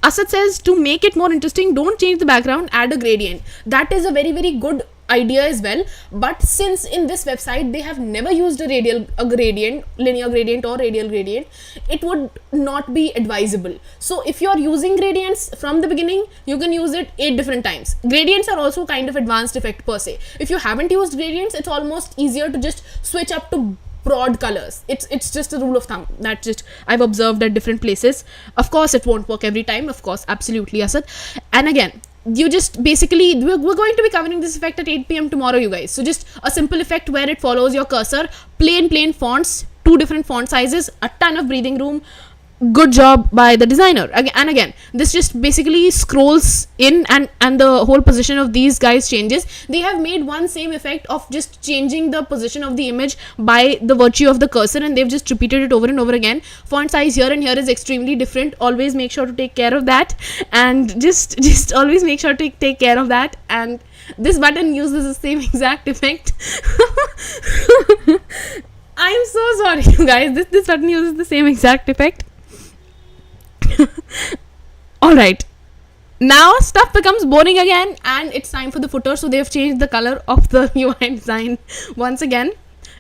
[SPEAKER 1] Asad says, to make it more interesting, don't change the background, add a gradient. That is a very good idea as well, but since in this website they have never used a gradient, linear gradient or radial gradient, it would not be advisable. So if you're using gradients from the beginning, you can use it 8 different times. Gradients are also kind of advanced effect per se. If you haven't used gradients, it's almost easier to just switch up to broad colors. It's just a rule of thumb that just I've observed at different places. Of course, it won't work every time. Of course, absolutely, Asad. And again, you just basically, we're going to be covering this effect at 8 p.m. tomorrow, you guys. So just a simple effect where it follows your cursor, plain fonts, 2 different font sizes, a ton of breathing room. Good job by the designer. And again, this just basically scrolls in, and the whole position of these guys changes. They have made one same effect of just changing the position of the image by the virtue of the cursor, and they've just repeated it over and over again. Font size here and here is extremely different. Always make sure to take care of that, and just always make sure to take care of that. And this button uses the same exact effect. I'm so sorry, you guys. This button uses the same exact effect. Alright, now stuff becomes boring again, and it's time for the footer. So they've changed the color of the UI design once again.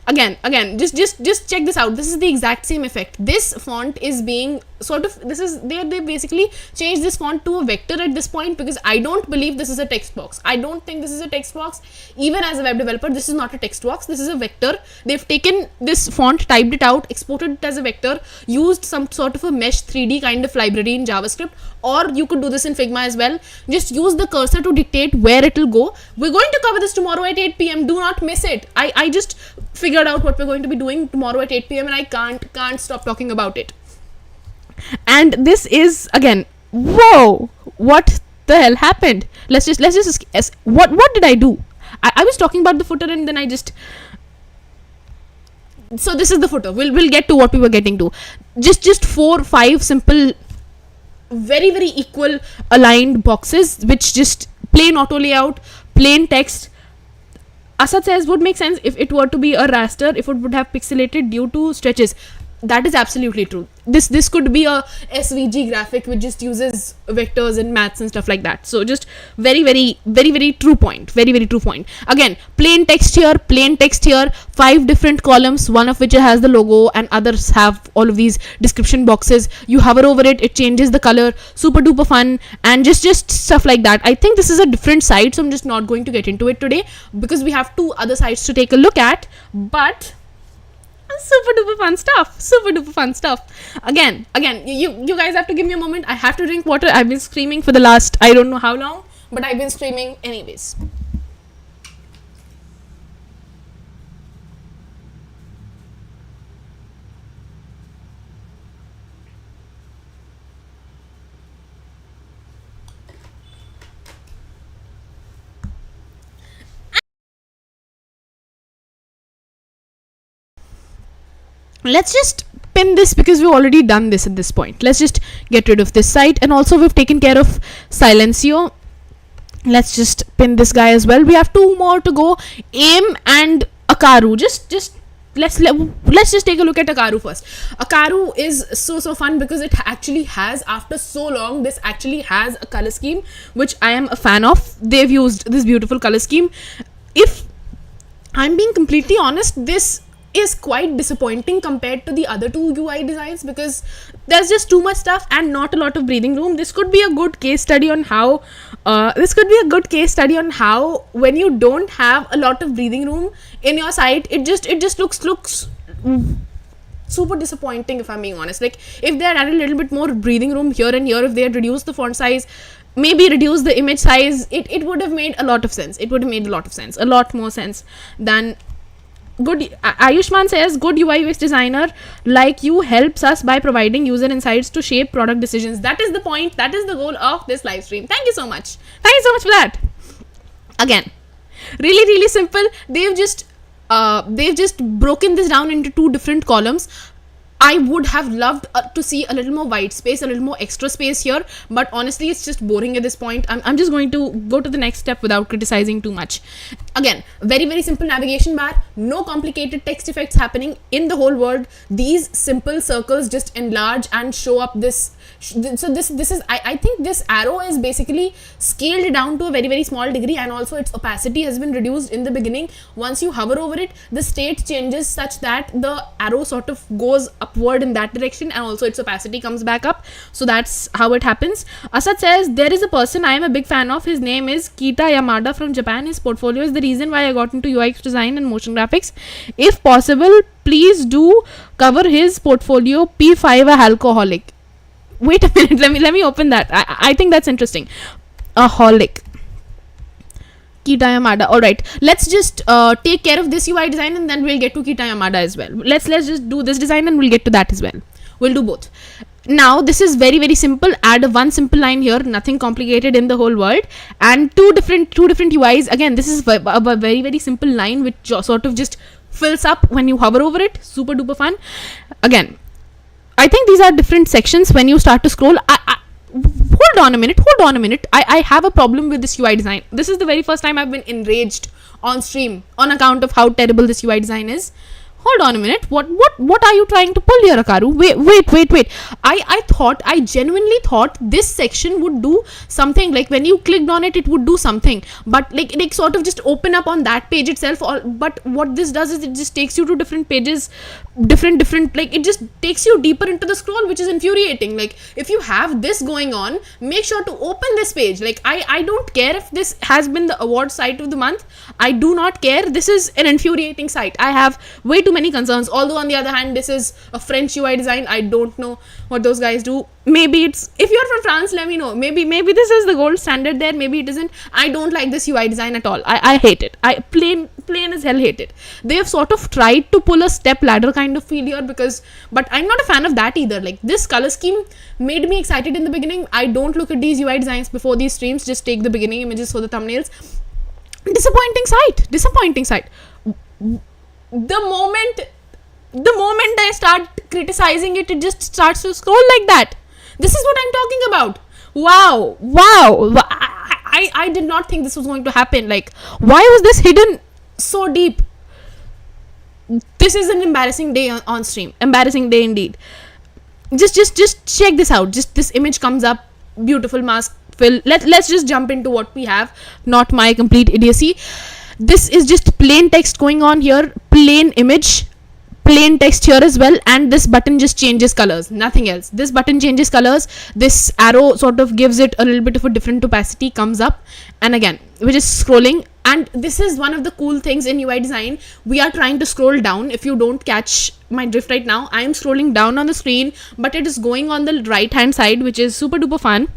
[SPEAKER 1] again, just check this out. This is the exact same effect. This font is being sort of, this is, they basically changed this font to a vector at this point, because I don't believe this is a text box. I don't think this is a text box. Even as a web developer, this is not a text box, this is a vector. They've taken this font, typed it out, exported it as a vector, used some sort of a mesh 3D kind of library in JavaScript, or you could do this in Figma as well. Just use the cursor to dictate where it will go. We're going to cover this tomorrow at 8 p.m. Do not miss it. I just figured out what we're going to be doing tomorrow at 8 p.m. and I can't stop talking about it. And this is, again, whoa, what the hell happened? Let's just what did I do? I was talking about the footer and then I just, so this is the footer. We'll get to what we were getting to. Just 4-5 simple, very very equal aligned boxes, which just plain auto layout, plain text. Asad says would make sense if it were to be a raster, if it would have pixelated due to stretches. That is absolutely true. This could be a SVG graphic which just uses vectors and maths and stuff like that. So just very true point. Very true point. Again, plain text here, 5 different columns, one of which has the logo and others have all of these description boxes. You hover over it, it changes the color, super duper fun, and just stuff like that. I think this is a different site, so I'm just not going to get into it today because we have 2 other sites to take a look at, but super duper fun stuff. Again, you guys have to give me a moment. I have to drink water. I've been screaming for the last, I don't know how long, but I've been screaming anyways. Let's just pin this because we've already done this at this point. Let's just get rid of this site, and also we've taken care of Silencio. Let's just pin this guy as well. We have 2 more to go, AIM and Akaru. Let's just take a look at Akaru first. Akaru is so fun because it actually has, after so long, this actually has a color scheme which I am a fan of. They've used this beautiful color scheme. If I'm being completely honest, this is quite disappointing compared to the other 2 UI designs because there's just too much stuff and not a lot of breathing room. This could be a good case study on how when you don't have a lot of breathing room in your site, it just looks super disappointing, if I'm being honest. Like, if they had added a little bit more breathing room here and here, if they had reduced the font size, maybe reduce the image size, it would have made a lot of sense. It would have made a lot more sense than good. Ayushman says good UI UX designer like you helps us by providing user insights to shape product decisions. That is the point, that is the goal of this live stream. Thank you so much for that. Again, really simple. They've just broken this down into 2 different columns. I would have loved to see a little more white space, a little more extra space here, but honestly it's just boring at this point. I'm just going to go to the next step without criticizing too much. Again, very simple navigation bar, no complicated text effects happening in the whole world. These simple circles just enlarge and show up this. So this is, I think this arrow is basically scaled down to a very small degree, and also its opacity has been reduced in the beginning. Once you hover over it, the state changes such that the arrow sort of goes upward in that direction, and also its opacity comes back up. So that's how it happens. Asad says there is a person I am a big fan of. His name is Kita Yamada from Japan. His portfolio is the reason why I got into UX design and motion graphics. If possible, please do cover his portfolio. P5 alcoholic. Wait a minute, let me open that. I think that's interesting. Aholic. Kita Yamada. Alright, let's just take care of this UI design and then we'll get to Kita Yamada as well. Let's just do this design and we'll get to that as well. We'll do both. Now this is very simple. Add one simple line here, nothing complicated in the whole world, and two different UIs. Again, this is a very simple line which sort of just fills up when you hover over it. Super duper fun. Again, I think these are different sections when you start to scroll. Hold on a minute. I have a problem with this UI design. This is the very first time I've been enraged on stream on account of how terrible this UI design is. hold on a minute, what are you trying to pull here, Akaru? Wait. I genuinely thought this section would do something, like when you clicked on it, it would do something, but like sort of just open up on that page itself, or but what this does is it just takes you to different pages, different, like it just takes you deeper into the scroll, which is infuriating. Like if you have this going on, make sure to open this page. Like I don't care if this has been the award site of the month, I do not care. This is an infuriating site. I have way too many concerns. Although on the other hand, this is a French UI design, I don't know what those guys do. Maybe it's, if you're from France, let me know. Maybe this is the gold standard there, maybe it isn't. I don't like this UI design at all. I hate it. I plain as hell hate it. They have sort of tried to pull a step ladder kind of feel here, but I'm not a fan of that either. Like this color scheme made me excited in the beginning. I don't look at these UI designs before these streams, just take the beginning images for the thumbnails. Disappointing site. The moment I start criticizing it, it just starts to scroll like that. This is what I'm talking about. Wow. I did not think this was going to happen. Like, why was this hidden so deep? This is an embarrassing day on stream. Embarrassing day indeed. Just check this out. Just this image comes up, beautiful mask fill. Let's just jump into what we have. Not my complete idiocy. This is just plain text going on here, plain image, plain text here as well, and this button just changes colors, nothing else. This button changes colors, this arrow sort of gives it a little bit of a different opacity, comes up, and again we're just scrolling. And this is one of the cool things in UI design. We are trying to scroll down. If you don't catch my drift right now, I am scrolling down on the screen, but it is going on the right hand side, which is super duper fun.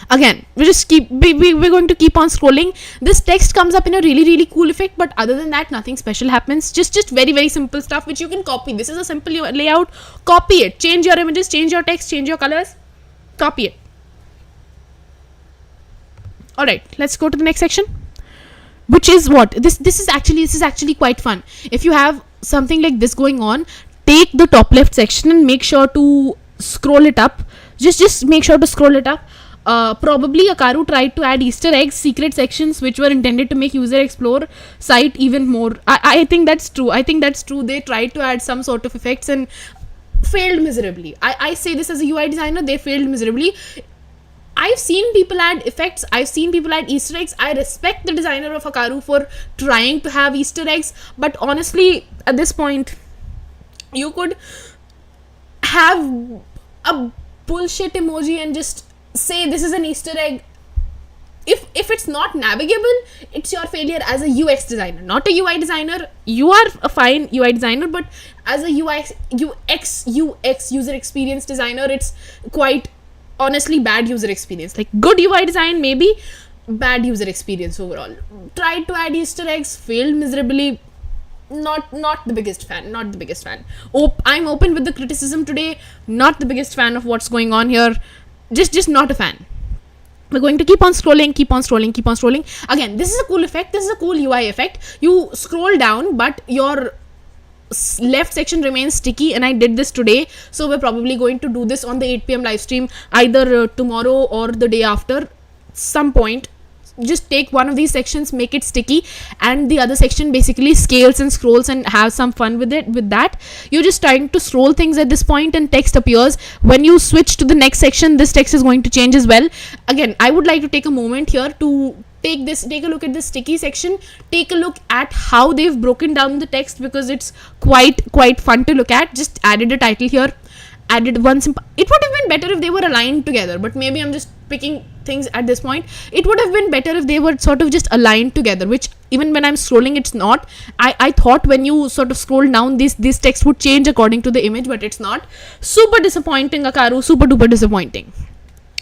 [SPEAKER 1] Again, we're going to keep on scrolling. This text comes up in a really cool effect, but other than that, nothing special happens. Just very simple stuff which you can copy. This is a simple layout. Copy it. Change your images, change your text, change your colors. Copy it. All right, let's go to the next section, which is what this is actually quite fun. If you have something like this going on, take the top left section and make sure to scroll it up. Just make sure to scroll it up. Probably Akaru tried to add Easter eggs, secret sections which were intended to make user explore site even more. I think that's true. They tried to add some sort of effects and failed miserably. I say this as a UI designer, they failed miserably. I've seen people add effects, I've seen people add Easter eggs. I respect the designer of Akaru for trying to have Easter eggs, but honestly at this point you could have a bullshit emoji and just say this is an Easter egg. If it's not navigable, it's your failure as a UX designer, not a UI designer. You are a fine UI designer, but as a UX user experience designer, it's quite honestly bad user experience. Like good UI design maybe, bad user experience overall. Tried to add Easter eggs, failed miserably. Not the biggest fan. I'm open with the criticism today. Not the biggest fan of what's going on here. Just not a fan. We're going to keep on scrolling. Again, this is a cool effect. This is a cool UI effect. You scroll down, but your left section remains sticky, and I did this today, so we're probably going to do this on the 8 p.m. live stream either tomorrow or the day after some point. Just take one of these sections, make it sticky, and the other section basically scales and scrolls, and have some fun with it. With that, you're just trying to scroll things at this point and text appears. When you switch to the next section, this text is going to change as well. Again, I would like to take a moment here to take a look at this sticky section, take a look at how they've broken down the text, because it's quite fun to look at. Just added a title here, added one simple. It would have been better if they were aligned together, but maybe I'm just picking things at this point. It would have been better if they were sort of just aligned together, which even when I'm scrolling, it's not. I thought when you sort of scroll down, this text would change according to the image, but it's not. Super disappointing, Akaru, super duper disappointing.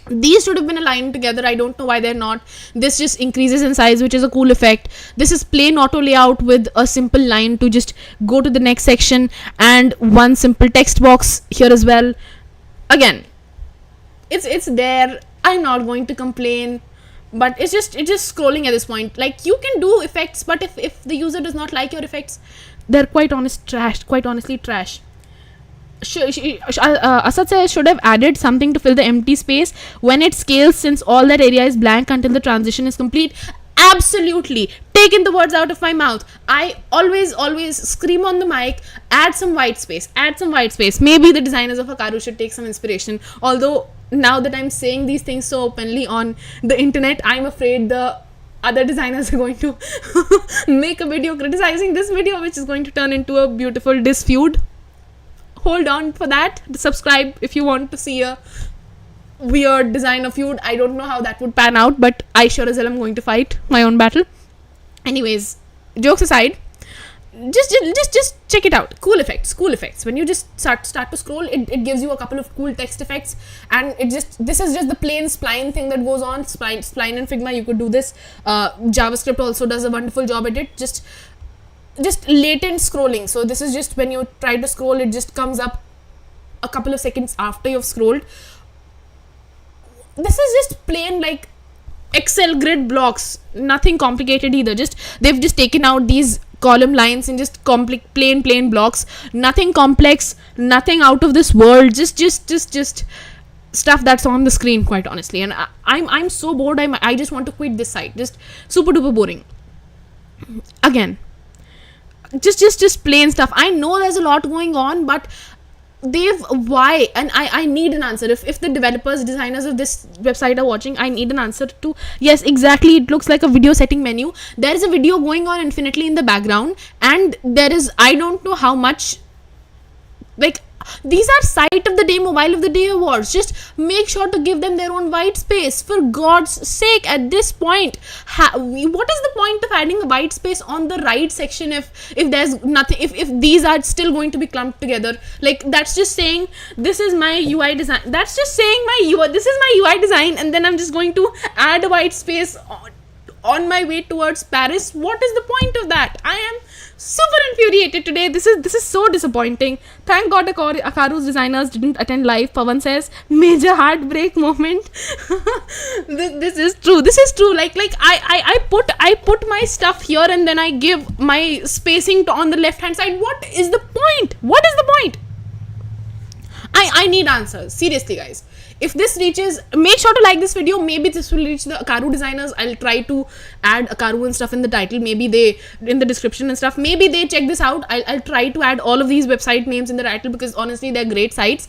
[SPEAKER 1] These should have been aligned together. I don't know why they're not. This just increases in size, which is a cool effect. This is plain auto layout with a simple line to just go to the next section, and one simple text box here as well. Again, it's there. I'm not going to complain, but it's just scrolling at this point. Like, you can do effects, but if the user does not like your effects, they're quite honestly trash. Asad says, should have added something to fill the empty space when it scales, since all that area is blank until the transition is complete. Absolutely. Taken the words out of my mouth. I always scream on the mic, add some white space, Maybe the designers of Akaru should take some inspiration. Although, now that I'm saying these things so openly on the internet, I'm afraid the other designers are going to make a video criticizing this video, which is going to turn into a beautiful dispute. Hold on for that. Subscribe if you want to see a weird designer feud. I don't know how that would pan out, but I sure as hell am going to fight my own battle. Anyways, jokes aside, just check it out. Cool effects. When you just start to scroll, it gives you a couple of cool text effects, and this is just the plain spline thing that goes on. Spline in Figma, you could do this. JavaScript also does a wonderful job at it. Just latent scrolling. So this is just when you try to scroll, it just comes up a couple of seconds after you've scrolled. This is just plain like Excel grid blocks, nothing complicated either. They've just taken out these column lines and just plain blocks, nothing complex, nothing out of this world, just stuff that's on the screen, quite honestly. And I'm so bored, I just want to quit this site. Just super duper boring. Again, just plain stuff. I know there's a lot going on, but why? And I need an answer. If the developers, designers of this website are watching, I need an answer to, yes, exactly, it looks like a video setting menu. There is a video going on infinitely in the background, and there is, I don't know how much, like, these are site of the day, mobile of the day awards. Just make sure to give them their own white space, for God's sake. At this point, what is the point of adding a white space on the right section if there's nothing, if these are still going to be clumped together? Like, that's just saying this is my UI design, this is my UI design, and then I'm just going to add a white space on my way towards Paris. What is the point of that? I am super infuriated today. This is so disappointing. Thank God Akaru's designers didn't attend live. Pawan says, major heartbreak moment. This is true. Like I put my stuff here, and then I give my spacing on the left hand side. What is the point? I need answers. Seriously, guys. If this reaches, make sure to like this video. Maybe this will reach the Akaru designers. I'll try to add Akaru and stuff in the title. Maybe they, in the description and stuff, maybe they check this out. I'll try to add all of these website names in the title, because honestly, they're great sites.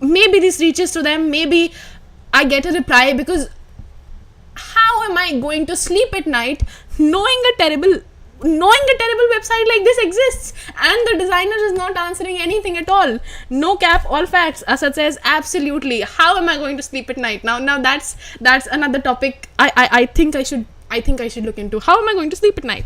[SPEAKER 1] Maybe this reaches to them. Maybe I get a reply, because how am I going to sleep at night knowing a terrible website like this exists, and the designer is not answering anything at all? No cap, all facts. Asad says, absolutely. How am I going to sleep at night? Now that's another topic I think I should look into. How am I going to sleep at night?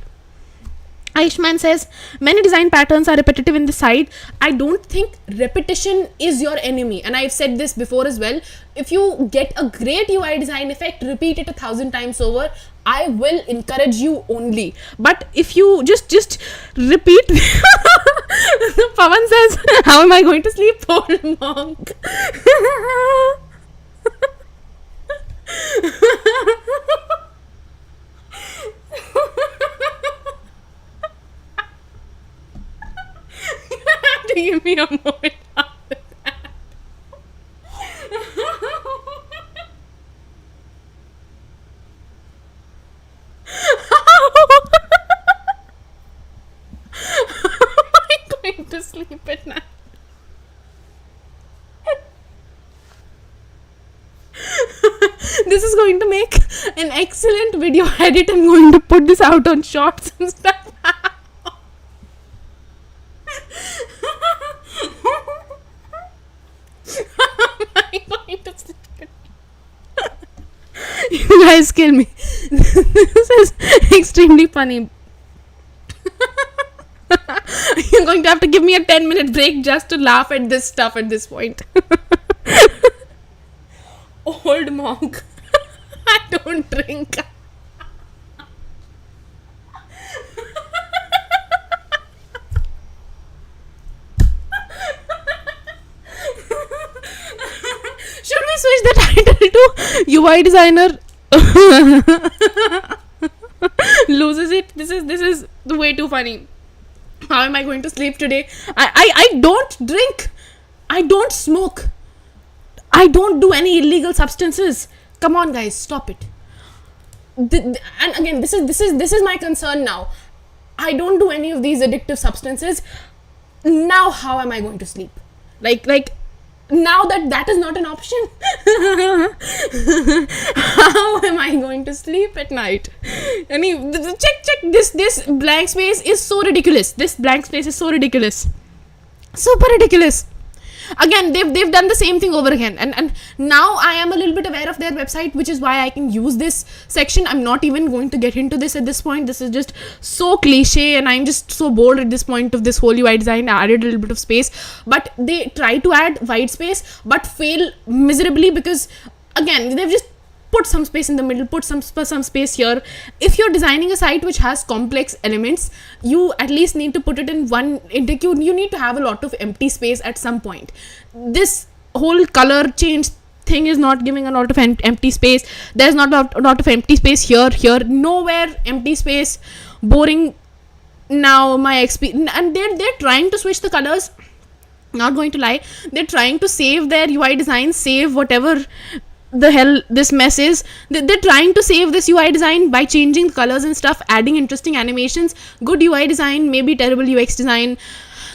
[SPEAKER 1] Aishman says, many design patterns are repetitive in the site. I don't think repetition is your enemy, and I've said this before as well. If you get a great UI design effect, repeat it 1,000 times over. I will encourage you only. But if you just repeat Pawan says, how am I going to sleep? Old monk. You have to give me a moment after that. I'm going to sleep at night. This is going to make an excellent video edit. I'm going to put this out on shorts and stuff. You guys kill me. This is extremely funny. You're going to have to give me a 10-minute break just to laugh at this stuff at this point. Old monk. I don't drink. Should we switch the title to UI designer loses it? This is way too funny. How am I going to sleep today? I don't drink. I don't smoke. I don't do any illegal substances. Come on, guys, stop it. and again, this is my concern now. I don't do any of these addictive substances. Now how am I going to sleep? Like now that is not an option. How am I going to sleep at night? I mean, check this blank space is so ridiculous. This blank space is so ridiculous, super ridiculous. Again, they've done the same thing over again, and now I am a little bit aware of their website, which is why I can use this section. I'm not even going to get into this at this point. This is just so cliche, and I'm just so bored at this point of this whole UI design. I added a little bit of space, but they try to add white space but fail miserably, because again, they've just put some space in the middle, put some space here. If you're designing a site which has complex elements, you at least need to put it in one intake. You need to have a lot of empty space at some point. This whole color change thing is not giving a lot of empty space. There's not a lot of empty space here, nowhere empty space. Boring. Now my XP, and they're trying to switch the colors. Not going to lie, they're trying to save their UI design, save whatever the hell this mess is. They're trying to save this UI design by changing colors and stuff, adding interesting animations. Good UI design, maybe terrible UX design.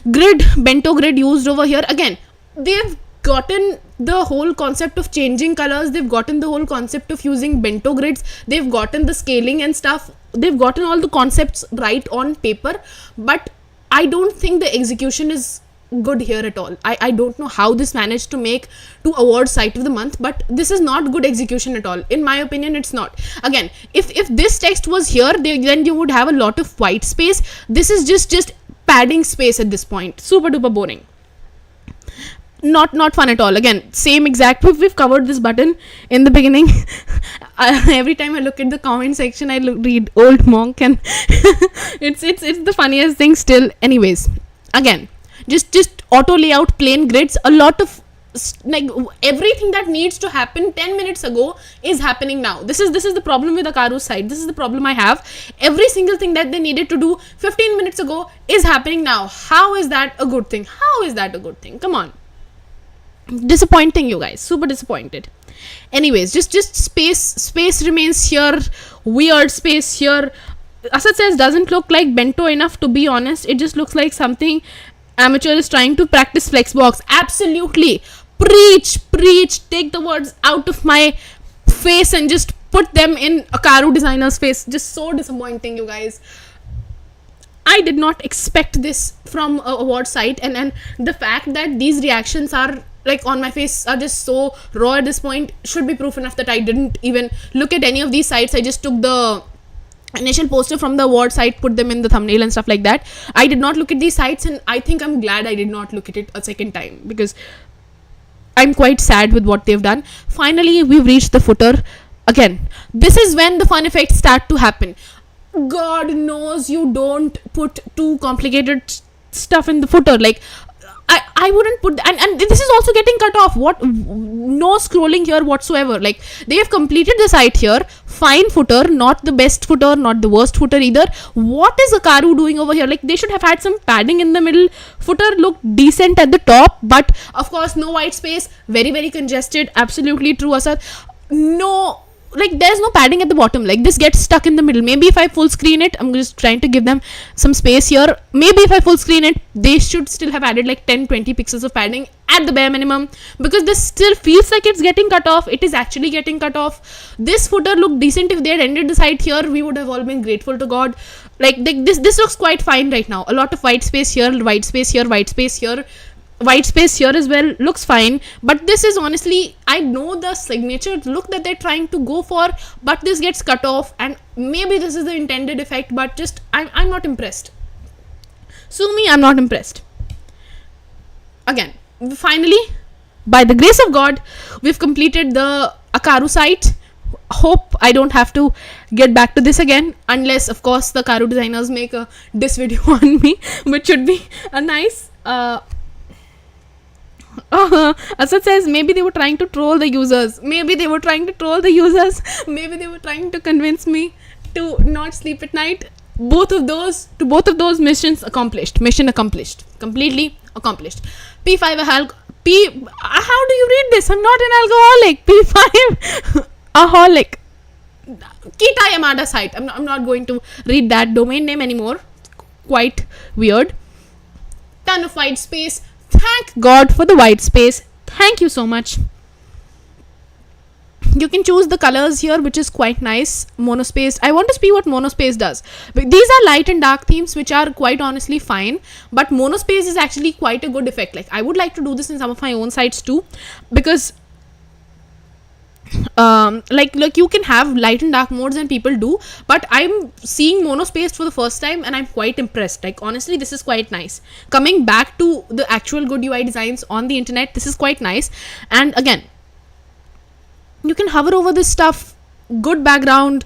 [SPEAKER 1] Grid, bento grid used over here. Again, they've gotten the whole concept of changing colors, they've gotten the whole concept of using bento grids, they've gotten the scaling and stuff, they've gotten all the concepts right on paper, but I don't think the execution is good here at all. I don't know how this managed to make to award site of the month, but this is not good execution at all. In my opinion, it's not. Again, if this text was here, then you would have a lot of white space. This is just padding space at this point. Super duper boring. Not fun at all. Again, same exact, we've covered this button in the beginning. Every time I look at the comment section, I read old monk, and it's the funniest thing still. Anyways, again, just auto layout, plain grids, a lot of like everything that needs to happen 10 minutes ago is happening now. This is the problem with Akaru's site. This is the problem I have. Every single thing that they needed to do 15 minutes ago is happening now. How is that a good thing? How is that a good thing? Come on. Disappointing, you guys. Super disappointed. Anyways, just space remains here. Weird space here. Asad says doesn't look like bento enough, to be honest. It just looks like something amateur is trying to practice flexbox. Absolutely. Preach. Take the words out of my face and just put them in Akaru designer's face. Just so disappointing, you guys. I did not expect this from a award site, and the fact that these reactions are like on my face are just so raw at this point should be proof enough that I didn't even look at any of these sites. I just took the initial poster from the award site, put them in the thumbnail and stuff like that. I did not look at these sites, and I think I'm glad I did not look at it a second time, because I'm quite sad with what they've done. Finally, we've reached the footer. Again, this is when the fun effects start to happen. God knows you don't put too complicated stuff in the footer. Like, I wouldn't put, and this is also getting cut off. What? No scrolling here whatsoever. Like, they have completed the site here. Fine footer, not the best footer, not the worst footer either. What is Akaru doing over here? Like, they should have had some padding in the middle. Footer looked decent at the top, but of course no white space. Very, very congested. Absolutely true, Asad. No, like, there's no padding at the bottom. Like, this gets stuck in the middle. Maybe if I full screen it, I'm just trying to give them some space here. Maybe if I full screen it, they should still have added like 10-20 pixels of padding at the bare minimum, because this still feels like it's getting cut off. It is actually getting cut off. This footer looked decent. If they had ended the site here, we would have all been grateful to God. Like, this looks quite fine right now. A lot of white space here, white space here, white space here, white space here as well. Looks fine, but this is honestly, I know the signature look that they're trying to go for, but this gets cut off, and maybe this is the intended effect, but just I'm not impressed. Sue me, I'm not impressed. Again, finally, by the grace of God, we've completed the Akaru site. Hope I don't have to get back to this again, unless of course the Akaru designers make a diss video on me, which should be a nice Asad says maybe they were trying to troll the users. Maybe they were trying to convince me to not sleep at night. Both of those missions accomplished. Mission accomplished. Completely accomplished. P5 how do you read this? I'm not an alcoholic. P5 aholic. Kita Yamada site. I'm not going to read that domain name anymore. Quite weird. Ton of white space. Thank God for the white space. Thank you so much. You can choose the colors here, which is quite nice. Monospace. I want to see what monospace does. These are light and dark themes, which are quite honestly fine. But monospace is actually quite a good effect. Like, I would like to do this in some of my own sites too, because like you can have light and dark modes and people do, but I'm seeing monospace for the first time and I'm quite impressed. Like, honestly, this is quite nice. Coming back to the actual good UI designs on the internet, this is quite nice. And again, you can hover over this stuff. Good background,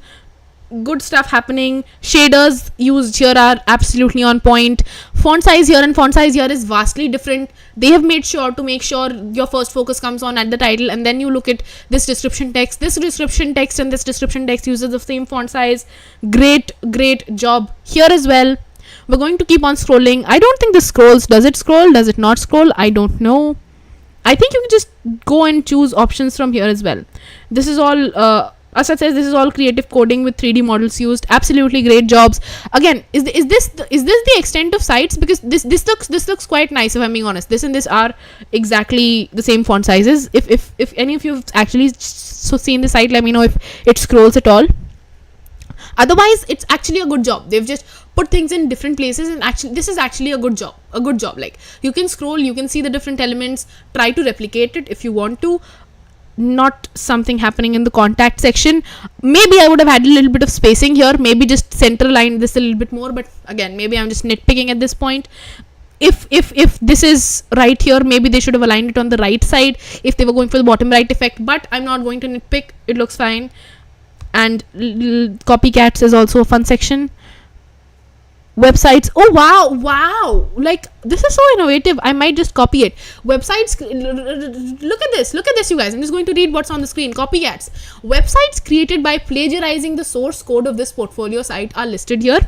[SPEAKER 1] good stuff happening. Shaders used here are absolutely on point. Font size here and font size here is vastly different. They have made sure to make sure your first focus comes on at the title, and then you look at this description text. This description text and this description text uses the same font size. Great job here as well. We're going to keep on scrolling. I don't think this scrolls. Does it scroll? Does it not scroll? I don't know. I think you can just go and choose options from here as well. This is all Asad says this is all creative coding with 3D models used. Absolutely great jobs. Again, is this the extent of sites? Because this looks quite nice, if I'm being honest. This and this are exactly the same font sizes. If any of you have actually seen the site, let me know if it scrolls at all. Otherwise, it's actually a good job. They've just put things in different places, and actually this is actually a good job. Like, you can scroll, you can see the different elements, try to replicate it if you want to. Not something happening in the contact section. Maybe I would have had a little bit of spacing here, maybe just center line this a little bit more, but again, maybe I'm just nitpicking at this point. If this is right here, maybe they should have aligned it on the right side if they were going for the bottom right effect, but I'm not going to nitpick. It looks fine. And copycats is also a fun section. Websites. Oh wow, like, this is so innovative. I might just copy it. Websites. Look at this, you guys. I'm just going to read what's on the screen. Copycats. Websites created by plagiarizing the source code of this portfolio site are listed here.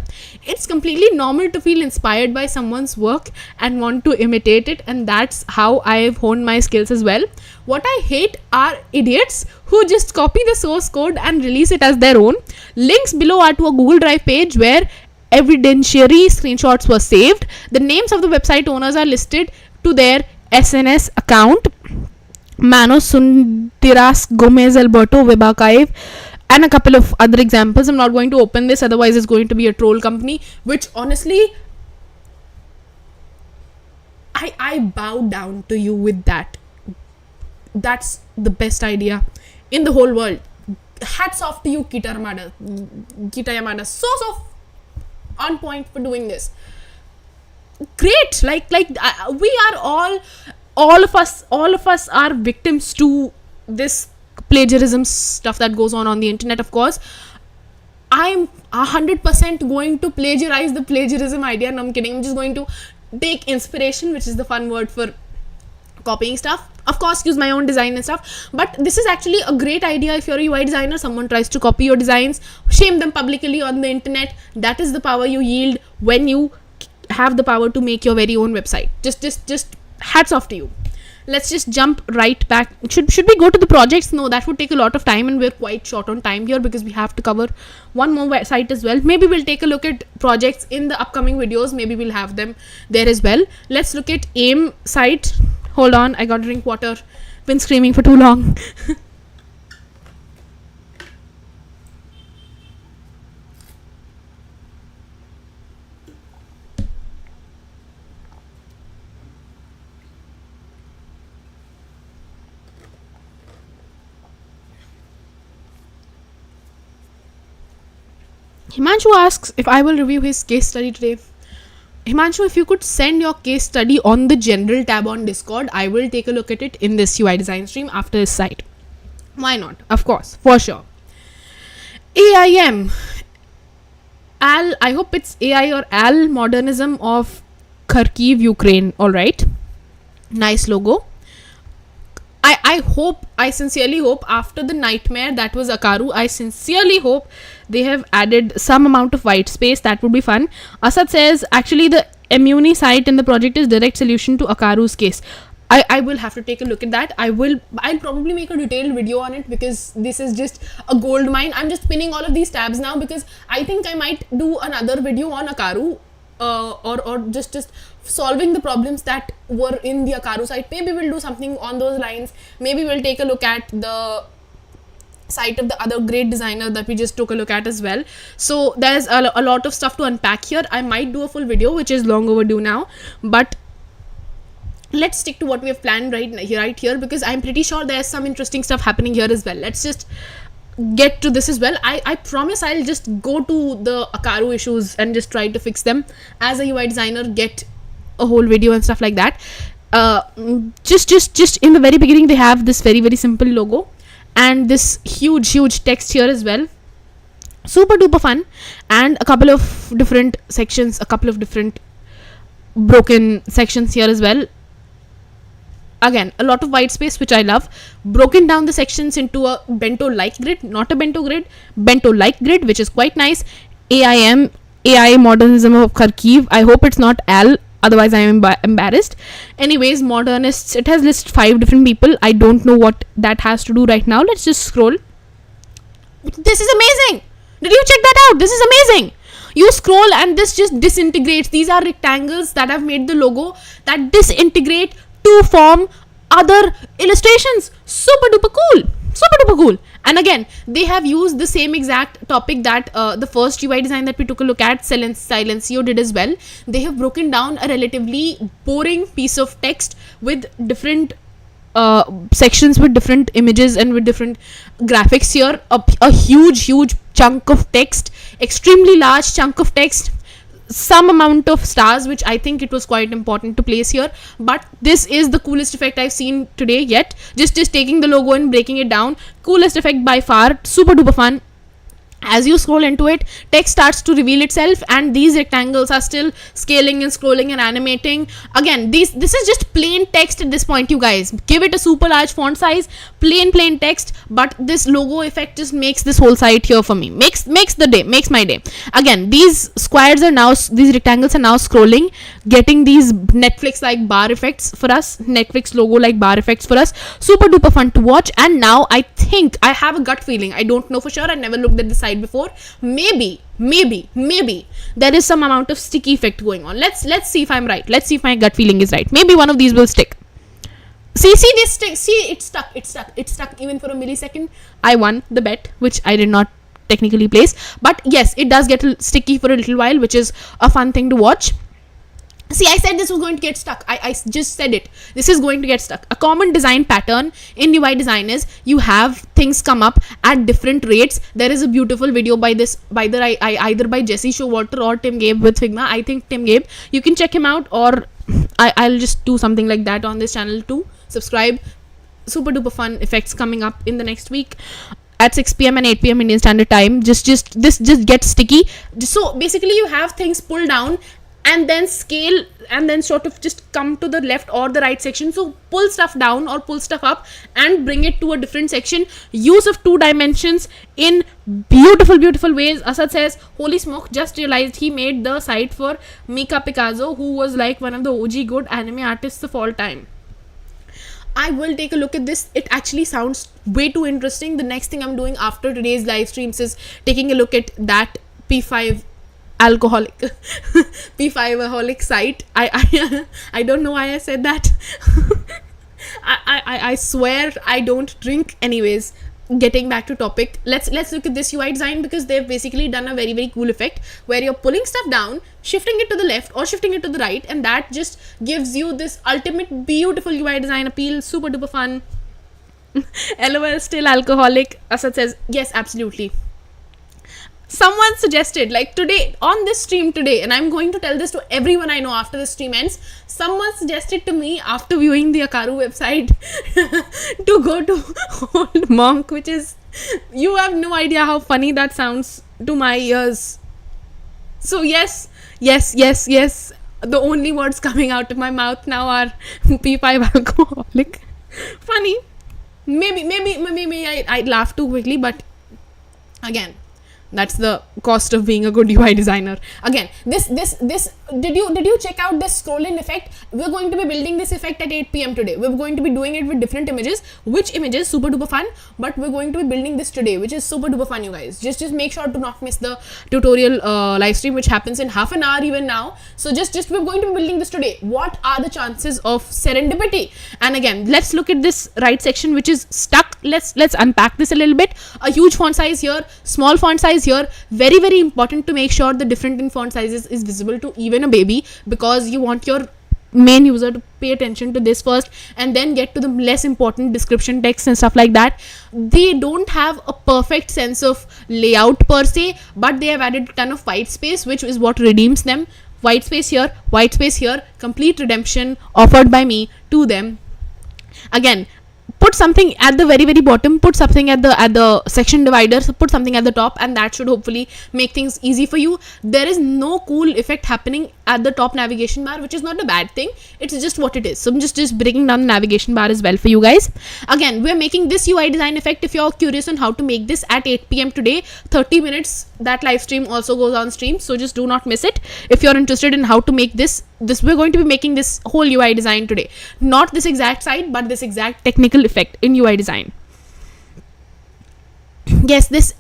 [SPEAKER 1] It's completely normal to feel inspired by someone's work and want to imitate it, and that's how I've honed my skills as well. What I hate are idiots who just copy the source code and release it as their own. Links below are to a Google Drive page where evidentiary screenshots were saved. The names of the website owners are listed to their SNS account. Manos, Sundiras, Gomez, Alberto, Web Archive, and a couple of other examples. I'm not going to open this, otherwise it's going to be a troll company, which honestly, I bow down to you with that. That's the best idea in the whole world. Hats off to you, Kita Yamada. So on point for doing this. Great. Like we are all of us are victims to this plagiarism stuff that goes on the internet. Of course, I'm 100% going to plagiarize the plagiarism idea. No, I'm kidding. I'm just going to take inspiration, which is the fun word for copying stuff. Of course, use my own design and stuff, but this is actually a great idea. If you're a UI designer, someone tries to copy your designs, shame them publicly on the internet. That is the power you yield when you have the power to make your very own website. Just hats off to you. Let's just jump right back. Should we go to the projects? No, that would take a lot of time, and we're quite short on time here because we have to cover one more website as well. Maybe we'll take a look at projects in the upcoming videos. Maybe we'll have them there as well. Let's look at AIM site. Hold on, I gotta drink water. Been screaming for too long. Himanshu asks if I will review his case study today. Himanshu, if you could send your case study on the general tab on Discord, I will take a look at it in this UI design stream after this site. Why not? Of course, for sure. AIM. I hope it's AI or AL Modernism of Kharkiv, Ukraine. Alright. Nice logo. I sincerely hope after the nightmare that was Akaru, I sincerely hope they have added some amount of white space. That would be fun. Asad says, actually the Immuni site in the project is direct solution to Akaru's case. I will have to take a look at that. I'll probably make a detailed video on it, because this is just a gold mine. I'm just pinning all of these tabs now because I think I might do another video on Akaru, or just solving the problems that were in the Akaru site. Maybe we'll do something on those lines. Maybe we'll take a look at the site of the other great designer that we just took a look at as well. So there's a lot of stuff to unpack here. I might do a full video, which is long overdue now, but let's stick to what we have planned right here, because I'm pretty sure there's some interesting stuff happening here as well. Let's just get to this as well. I promise I'll just go to the Akaru issues and just try to fix them as a UI designer, get a whole video and stuff like that. Just in the very beginning, they have this very, very simple logo and this huge text here as well. Super duper fun, and a couple of different sections, a couple of different broken sections here as well. Again, a lot of white space, which I love. Broken down the sections into a bento-like grid, not a bento grid, bento-like grid, which is quite nice. AI modernism of Kharkiv. I hope it's not Al, otherwise I am embarrassed. Anyways, modernists. It has listed 5 different people. I don't know what that has to do right now. Let's just scroll. This is amazing. Did you check that out? This is amazing. You scroll and this just disintegrates. These are rectangles that have made the logo that disintegrate to form other illustrations. Super duper cool. And again, they have used the same exact topic that the first UI design that we took a look at, Silencio, did as well. They have broken down a relatively boring piece of text with different sections with different images and with different graphics here. A huge chunk of text, extremely large chunk of text, some amount of stars, which I think it was quite important to place here. But this is the coolest effect I've seen today yet. Just taking the logo and breaking it down. Coolest effect by far. Super duper fun. As you scroll into it, text starts to reveal itself, and these rectangles are still scaling and scrolling and animating. Again, this is just plain text at this point, you guys. Give it a super large font size, plain text, but this logo effect just makes this whole site here for me. Makes my day. Again, these rectangles are now scrolling, getting these Netflix like bar effects for us, Netflix logo like bar effects for us. Super duper fun to watch. And now I think I have a gut feeling. I don't know for sure. I never looked at the site before. Maybe there is some amount of sticky effect going on. Let's see if I'm right. Let's see if my gut feeling is right. Maybe one of these will stick. See this stick. See, it stuck even for a millisecond. I won the bet, which I did not technically place, but yes, it does get sticky for a little while, which is a fun thing to watch. See, I said this was going to get stuck. I just said it. This is going to get stuck. A common design pattern in UI design is you have things come up at different rates. There is a beautiful video by either by Jesse Showalter or Tim Gabe with Figma. I think Tim Gabe. You can check him out, or I'll just do something like that on this channel too. Subscribe. Super duper fun effects coming up in the next week at 6 p.m. and 8 p.m. Indian Standard Time. This just gets sticky. So basically, you have things pulled down and then scale and then sort of just come to the left or the right section. So pull stuff down or pull stuff up and bring it to a different section. Use of 2 dimensions in beautiful ways. Asad says, holy smoke, just realized he made the site for Mika Picasso, who was like one of the OG good anime artists of all time. I will take a look at this. It actually sounds way too interesting. The next thing I'm doing after today's live streams is taking a look at that P5 alcoholic site. I don't know why I said that. I swear I don't drink. Anyways, getting back to topic, let's look at this UI design, because they've basically done a very cool effect where you're pulling stuff down, shifting it to the left or shifting it to the right, and that just gives you this ultimate beautiful UI design appeal. Super duper fun. LOL, still alcoholic. Asad says, yes, absolutely. Someone suggested, like today, on this stream today, and I'm going to tell this to everyone I know after the stream ends, someone suggested to me after viewing the Akaru website to go to Old Monk, which is, you have no idea how funny that sounds to my ears. So yes, the only words coming out of my mouth now are P5 alcoholic. Funny. Maybe I laugh too quickly, but again, That's the cost of being a good UI designer. Again, this did you check out this scroll in effect? We're going to be building this effect at 8 p.m. today. We're going to be doing it with different images. Which images? Super duper fun. But we're going to be building this today, which is super duper fun, you guys. Just make sure to not miss the tutorial live stream, which happens in half an hour even now. So just we're going to be building this today. What are the chances of serendipity? And again, let's look at this right section which is stuck. Let's unpack this a little bit. A huge font size here, small font size here. Very, very important to make sure the difference in font sizes is visible to even a baby, because you want your main user to pay attention to this first and then get to the less important description text and stuff like that. They don't have a perfect sense of layout per se, but they have added a ton of white space, which is what redeems them. White space here, white space here, complete redemption offered by me to them. Again, put something at the very, very bottom, put something at the section divider, so put something at the top, and that should hopefully make things easy for you. There is no cool effect happening at the top navigation bar, which is not a bad thing. It's just what it is. So I'm just breaking down the navigation bar as well for you guys. Again, we're making this UI design effect. If you're curious on how to make this, at 8 p.m. today, 30 minutes, that live stream also goes on stream, so just do not miss it. If you're interested in how to make this we're going to be making this whole UI design today. Not this exact site, but this exact technical effect in UI design. Yes, this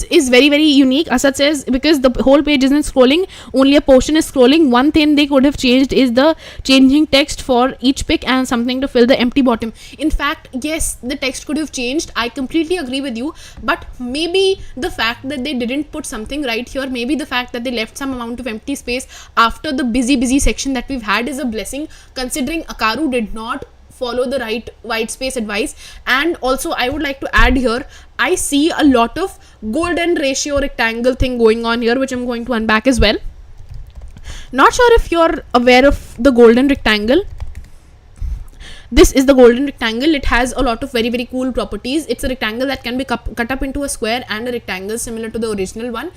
[SPEAKER 1] is very, very unique. Asad says, because the whole page isn't scrolling, only a portion is scrolling. One thing they could have changed is the changing text for each pic and something to fill the empty bottom. In fact, yes, the text could have changed. I completely agree with you, but maybe the fact that they didn't put something right here, maybe the fact that they left some amount of empty space after the busy section that we've had is a blessing, considering Akaru did not follow the right white space advice. And also, I would like to add here, I see a lot of golden ratio rectangle thing going on here, which I'm going to unpack as well. Not sure if you're aware of the golden rectangle. This is the golden rectangle. It has a lot of very, very cool properties. It's a rectangle that can be cut up into a square and a rectangle similar to the original one.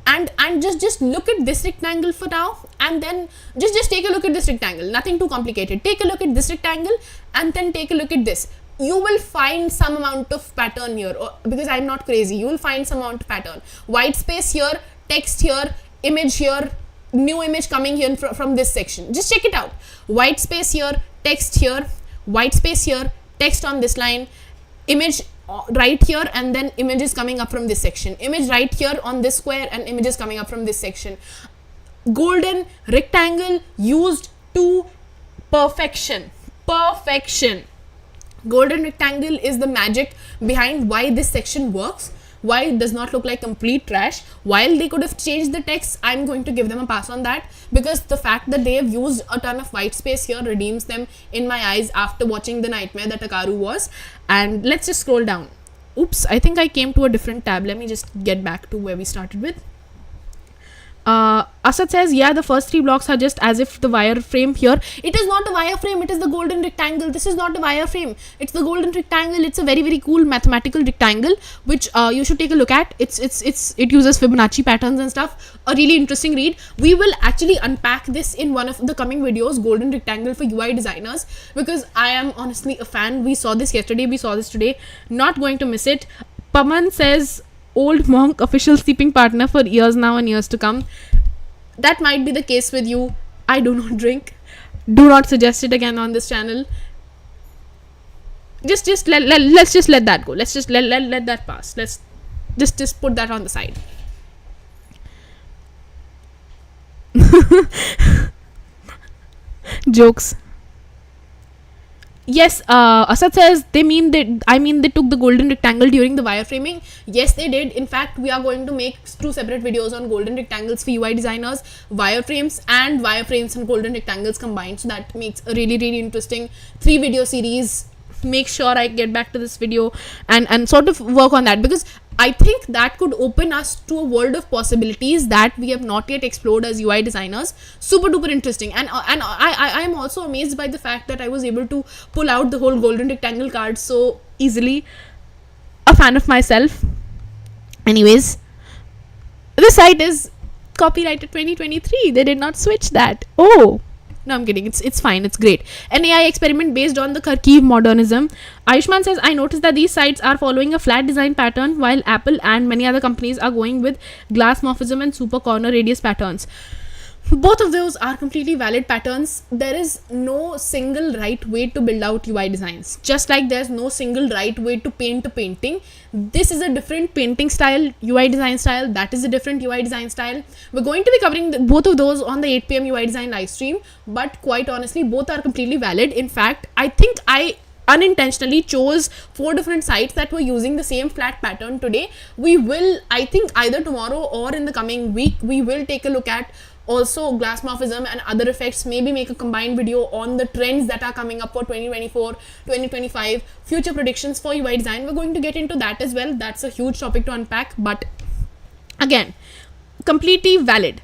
[SPEAKER 1] And just look at this rectangle for now, and then just take a look at this rectangle. Nothing too complicated. Take a look at this rectangle and then take a look at this. You will find some amount of pattern here, because I'm not crazy. You will find some amount of pattern. White space here, text here, image here, new image coming here from this section. Just check it out. White space here, text here, white space here, text on this line, image right here, and then images coming up from this section, image right here on this square, and images coming up from this section. Golden rectangle used to perfection. Golden rectangle is the magic behind why this section works, why it does not look like complete trash. While they could have changed the text, I'm going to give them a pass on that, because the fact that they have used a ton of white space here redeems them in my eyes after watching the nightmare that Akaru was. And let's just scroll down. Oops, I think I came to a different tab. Let me just get back to where we started with. Asad says, yeah, the first 3 blocks are just as if the wireframe here. It is not a wireframe, it is the golden rectangle. This is not a wireframe, it's the golden rectangle. It's a very, very cool mathematical rectangle, which you should take a look at. It uses Fibonacci patterns and stuff. A really interesting read. We will actually unpack this in one of the coming videos, golden rectangle for UI designers, because I am honestly a fan. We saw this yesterday, we saw this today. Not going to miss it. Paman says, old monk, official sleeping partner for years now and years to come. That might be the case with you. I do not drink. Do not suggest it again on this channel. Let's just let that go. Let's just let that pass. Let's just put that on the side. Jokes. Yes, Asad says, they took the golden rectangle during the wireframing. Yes, they did. In fact, we are going to make 2 separate videos on golden rectangles for UI designers, wireframes and golden rectangles combined. So that makes a really, really interesting 3 video series. Make sure I get back to this video and sort of work on that, because I think that could open us to a world of possibilities that we have not yet explored as UI designers. Super duper interesting. And I am also amazed by the fact that I was able to pull out the whole golden rectangle card so easily. A fan of myself. Anyways, this site is copyrighted 2023. They did not switch that. Oh, No, I'm kidding. It's fine. It's great. An AI experiment based on the K-modernism. Ayushman says, I noticed that these sites are following a flat design pattern while Apple and many other companies are going with glass morphism and super corner radius patterns. Both of those are completely valid patterns. There is no single right way to build out UI designs. Just like there's no single right way to paint a painting. This is a different painting style, UI design style. That is a different UI design style. We're going to be covering both of those on the 8 p.m. UI design live stream. But quite honestly, both are completely valid. In fact, I think I unintentionally chose 4 different sites that were using the same flat pattern today. We will, I think either tomorrow or in the coming week, we will take a look at also glass morphism and other effects, maybe make a combined video on the trends that are coming up for 2024, 2025, future predictions for UI design. We're going to get into that as well. That's a huge topic to unpack, but again, completely valid.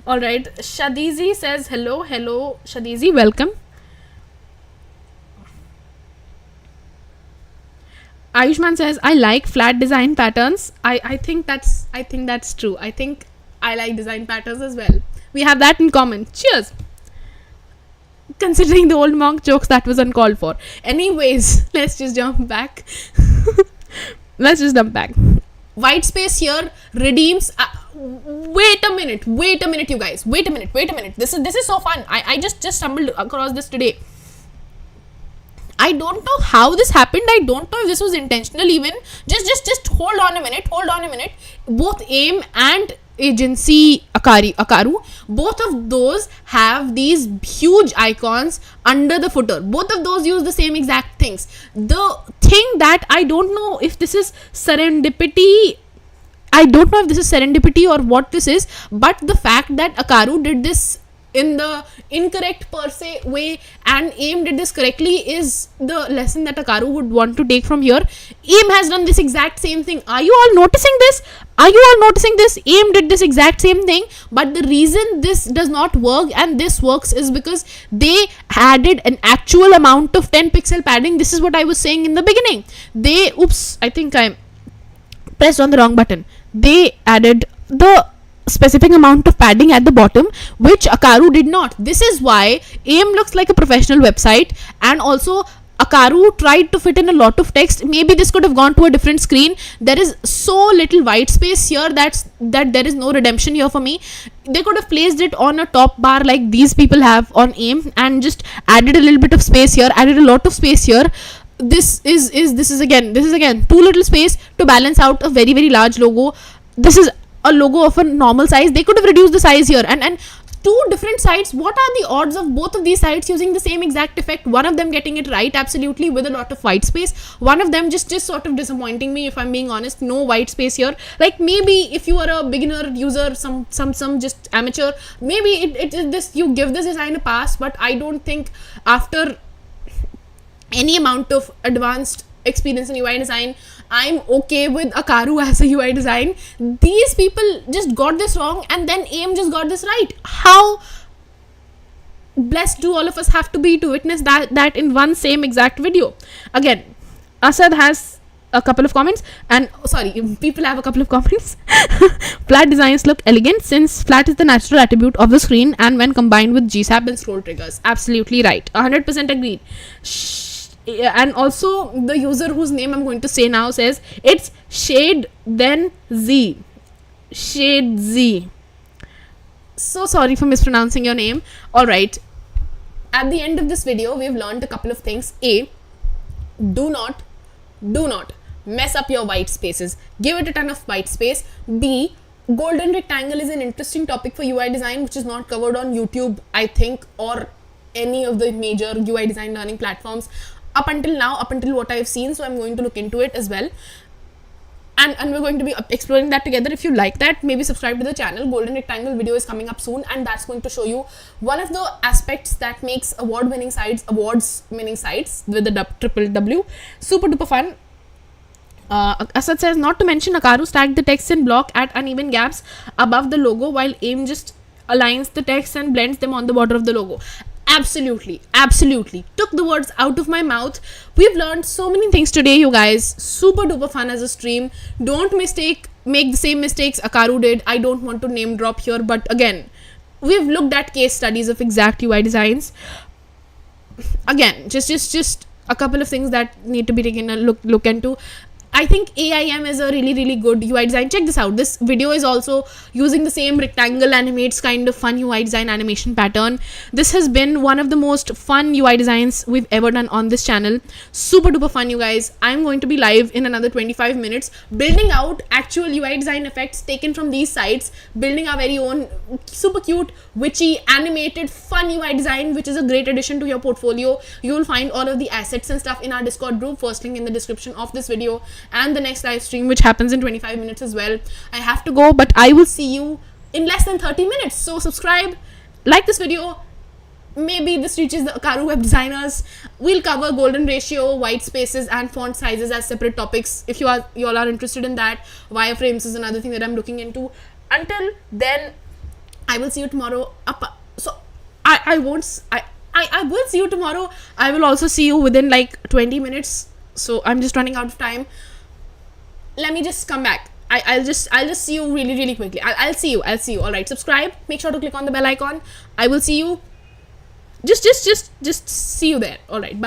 [SPEAKER 1] All right, Shadizi says hello Shadizi, welcome. Ayushman says, I like flat design patterns. I think that's true. I think I like design patterns as well. We have that in common. Cheers. Considering the old monk jokes, that was uncalled for. Anyways, let's just jump back. White space here redeems. Wait a minute, you guys. Wait a minute. This is so fun. I just stumbled across this today. I don't know how this happened. I don't know if this was intentional even. Just hold on a minute. Both AIM and agency Akaru, both of those have these huge icons under the footer. Both of those use the same exact things. The thing that I don't know if this is serendipity or what this is, but the fact that Akaru did this in the incorrect per se way and AIM did this correctly is the lesson that Akaru would want to take from here. AIM has done this exact same thing. Are you all noticing this? AIM did this exact same thing, but the reason this does not work and this works is because they added an actual amount of 10 pixel padding. This is what I was saying in the beginning. I think I pressed on the wrong button. They added the specific amount of padding at the bottom, which Akaru did not. This is why AIM looks like a professional website, and also Akaru tried to fit in a lot of text. Maybe this could have gone to a different screen. There is so little white space here that there is no redemption here for me. They could have placed it on a top bar like these people have on AIM and just added a little bit of space here, added a lot of space here. This is again too little space to balance out a very, very large logo. This is a logo of a normal size. They could have reduced the size here, and 2 different sites. What are the odds of both of these sites using the same exact effect? One of them getting it right absolutely with a lot of white space, one of them just sort of disappointing me, if I'm being honest. No white space here. Like, maybe if you are a beginner user, some just amateur, maybe it this, you give this design a pass, but I don't think after any amount of advanced experience in UI design, I'm okay with Akaru as a UI design. These people just got this wrong, and then AIM just got this right. How blessed do all of us have to be to witness that in one same exact video? Again, Asad has a couple of comments, and people have a couple of comments. Flat designs look elegant since flat is the natural attribute of the screen, and when combined with GSAP and scroll triggers. Absolutely right. 100% agreed. And also the user whose name I'm going to say now says it's Shade Z. So sorry for mispronouncing your name. Alright, at the end of this video we've learned a couple of things. A, do not mess up your white spaces. Give it a ton of white space. B, golden rectangle is an interesting topic for UI design which is not covered on YouTube, I think, or any of the major UI design learning platforms up until what I've seen. So I'm going to look into it as well, and we're going to be exploring that together. If you like that, maybe subscribe to the channel. Golden rectangle video is coming up soon, and that's going to show you one of the aspects that makes awards winning sites with the triple W super duper fun. Asad says, not to mention Akaru stacked the text in block at uneven gaps above the logo, while AIM just aligns the text and blends them on the border of the logo. absolutely took the words out of my mouth. We've learned so many things today, you guys. Super duper fun as a stream. Don't make the same mistakes Akaru did. I don't want to name drop here, but again, we've looked at case studies of exact UI designs. Again, just a couple of things that need to be taken a look into. I think AIM is a really good UI design. Check this out. This video is also using the same rectangle animates kind of fun UI design animation pattern. This has been one of the most fun UI designs we've ever done on this channel. Super duper fun, you guys. I'm going to be live in another 25 minutes building out actual UI design effects taken from these sites, building our very own super cute, witchy, animated, fun UI design, which is a great addition to your portfolio. You will find all of the assets and stuff in our Discord group. First link in the description of this video, and the next live stream, which happens in 25 minutes as well. I have to go, but I will see you in less than 30 minutes. So subscribe, like this video. Maybe this reaches the Akaru web designers. We'll cover golden ratio, white spaces, and font sizes as separate topics. If you all are interested in that, wireframes is another thing that I'm looking into. Until then, I will see you tomorrow. I will see you tomorrow. I will also see you within like 20 minutes. So I'm just running out of time. Let me just come back. I'll just see you really quickly. I'll see you. All right, subscribe. Make sure to click on the bell icon. I will see you. Just see you there. All right, bye.